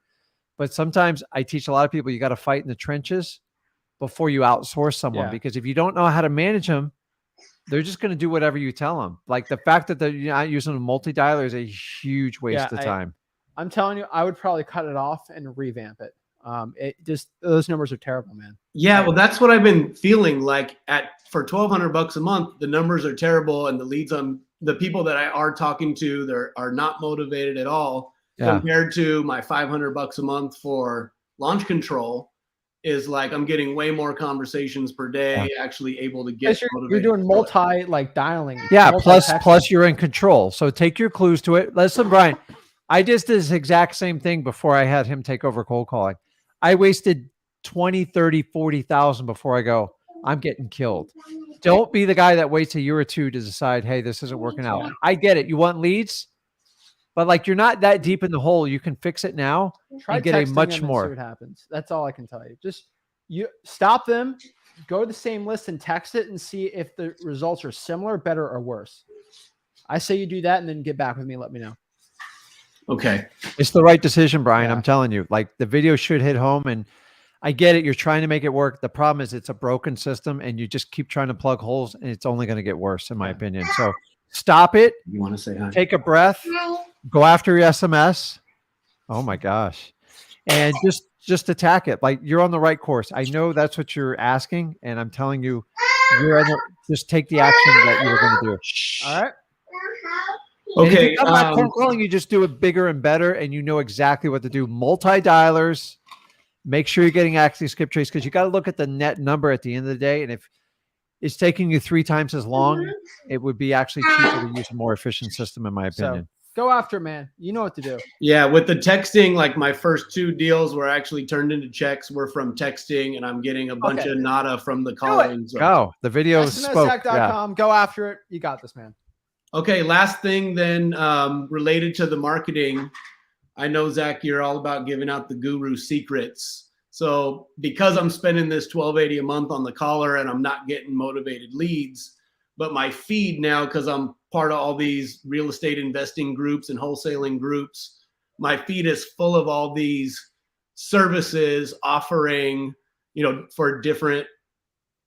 But sometimes I teach a lot of people, you got to fight in the trenches before you outsource someone, because if you don't know how to manage them, they're just going to do whatever you tell them. Like the fact that they're not using a multi-dialer is a huge waste of time. I'm telling you, I would probably cut it off and revamp it. It just, those numbers are terrible, man. Yeah, well, that's what I've been feeling like for $1,200 a month. The numbers are terrible, and the leads on the people that I are talking to, they are not motivated at all. Yeah. Compared to my $500 a month for launch control, is like I'm getting way more conversations per day. Actually able to get You're motivated. doing multi like dialing. Yeah. multi-texting. Plus you're in control. So take your clues to it. Listen, Brian, I just did this exact same thing before I had him take over cold calling. I wasted 20, 30, 40,000 before I go, I'm getting killed. Don't be the guy that waits a year or two to decide, hey, this isn't working out. I get it. You want leads, but like you're not that deep in the hole. You can fix it now and get a texting much them and more. see what happens. That's all I can tell you. Just you stop them, go to the same list and text it and see if the results are similar, better, or worse. I say you do that and then get back with me and let me know. Okay. It's the right decision, Brian. Yeah. I'm telling you, like the video should hit home, and I get it. You're trying to make it work. The problem is it's a broken system and you just keep trying to plug holes and it's only going to get worse in my opinion. So stop it. You want to say hi? Take a breath, go after your SMS. Oh my gosh. And just attack it. Like you're on the right course. I know that's what you're asking. And I'm telling you, just take the action that you were going to do. All right. And if Okay. you come back cold calling, you just do it bigger and better, and you know exactly what to do. Multi-dialers. Make sure you're getting active skip trace because you got to look at the net number at the end of the day. And if it's taking you 3 times as long, it would be actually cheaper to use a more efficient system, in my opinion. So go after it, man. You know what to do. Yeah, with the texting, like my first 2 deals were actually turned into checks were from texting, and I'm getting a bunch of nada from the calling. So. Go. The video spoke. SMShack.com. Go after it. You got this, man. Okay, last thing then, related to the marketing. I know, Zach, you're all about giving out the guru secrets. So because I'm spending this $1,280 a month on the caller and I'm not getting motivated leads, but my feed now, because I'm part of all these real estate investing groups and wholesaling groups, my feed is full of all these services offering, for different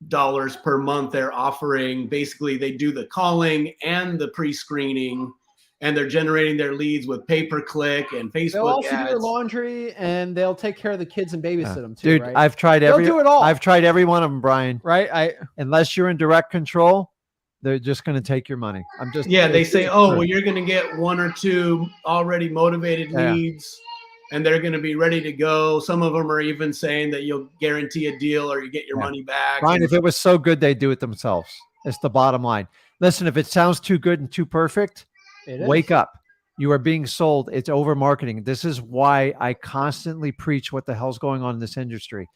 dollars per month. They're offering, basically they do the calling and the pre-screening, and they're generating their leads with pay-per-click and Facebook They'll also ads. do your laundry and they'll take care of the kids and babysit them too, Dude, right? I've tried They'll every do it all. I've tried every one of them, Brian. Right? Unless you're in direct control, they're just going to take your money. They say, well, you're going to get 1 or 2 already motivated leads, and they're going to be ready to go. Some of them are even saying that you'll guarantee a deal or you get your money back. Brian, if it was so good, they'd do it themselves. It's the bottom line. Listen, if it sounds too good and too perfect, wake up. You are being sold. It's over marketing. This is why I constantly preach what the hell's going on in this industry.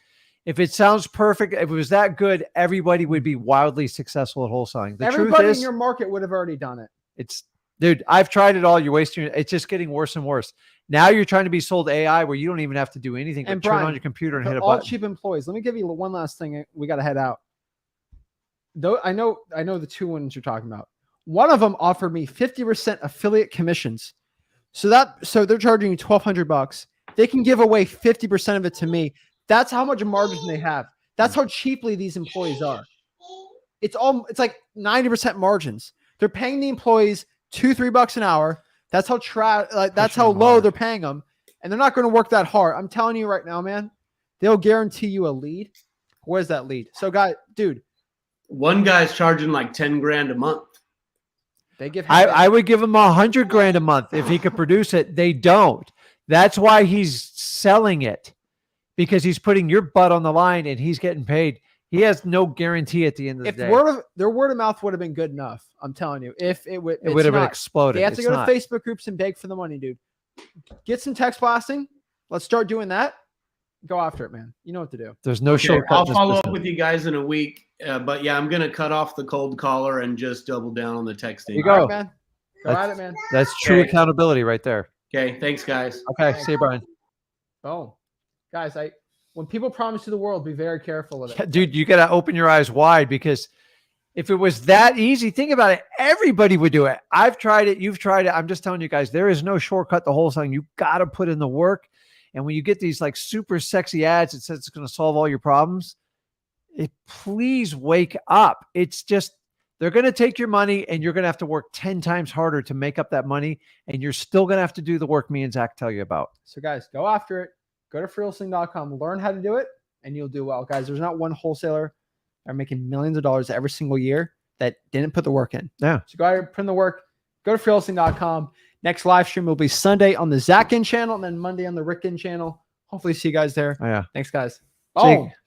If it sounds perfect, if it was that good, everybody would be wildly successful at wholesaling. Everybody in your market would have already done it. Dude, I've tried it all. You're wasting it. It's just getting worse and worse. Now you're trying to be sold AI where you don't even have to do anything but turn on your computer and hit a button. All cheap employees. Let me give you one last thing. We got to head out. Though I know the 2 ones you're talking about. One of them offered me 50% affiliate commissions. So they're charging you $1,200. They can give away 50% of it to me. That's how much margin they have. That's how cheaply these employees are. It's like 90% margins. They're paying the employees $2-3 an hour. That's how low they're paying them, and they're not going to work that hard. I'm telling you right now, man. They'll guarantee you a lead. Where's that lead? So, dude, one guy's charging like 10 grand a month. They give. I would give him $100 grand a month if he could produce it. They don't. That's why he's selling it, because he's putting your butt on the line and he's getting paid. He has no guarantee at the end of the day. Their word of mouth would have been good enough, I'm telling you. If it would have been exploded. They have to go to Facebook groups and beg for the money, dude. Get some text blasting. Let's start doing that. Go after it, man. You know what to do. There's no shortcut. I'll follow up with you guys in a week. But yeah, I'm gonna cut off the cold caller and just double down on the texting. You go, right, man. Go at it, man. That's true accountability right there. Okay, thanks, guys. Okay, see you, Brian. Oh, guys, when people promise you the world, be very careful with it. Dude, you got to open your eyes wide, because if it was that easy, think about it. Everybody would do it. I've tried it. You've tried it. I'm just telling you guys, there is no shortcut to wholesaling. You got to put in the work. And when you get these like super sexy ads that says it's going to solve all your problems, please wake up. It's just, they're going to take your money and you're going to have to work 10 times harder to make up that money. And you're still going to have to do the work me and Zach tell you about. So guys, go after it. Go to freewholesaling.com, learn how to do it, and you'll do well. Guys, there's not one wholesaler that are making millions of dollars every single year that didn't put the work in. Yeah. So go ahead, put in the work. Go to freewholesaling.com. Next live stream will be Sunday on the Zach In channel and then Monday on the Rick In channel. Hopefully see you guys there. Oh, yeah. Thanks, guys. See you- Oh,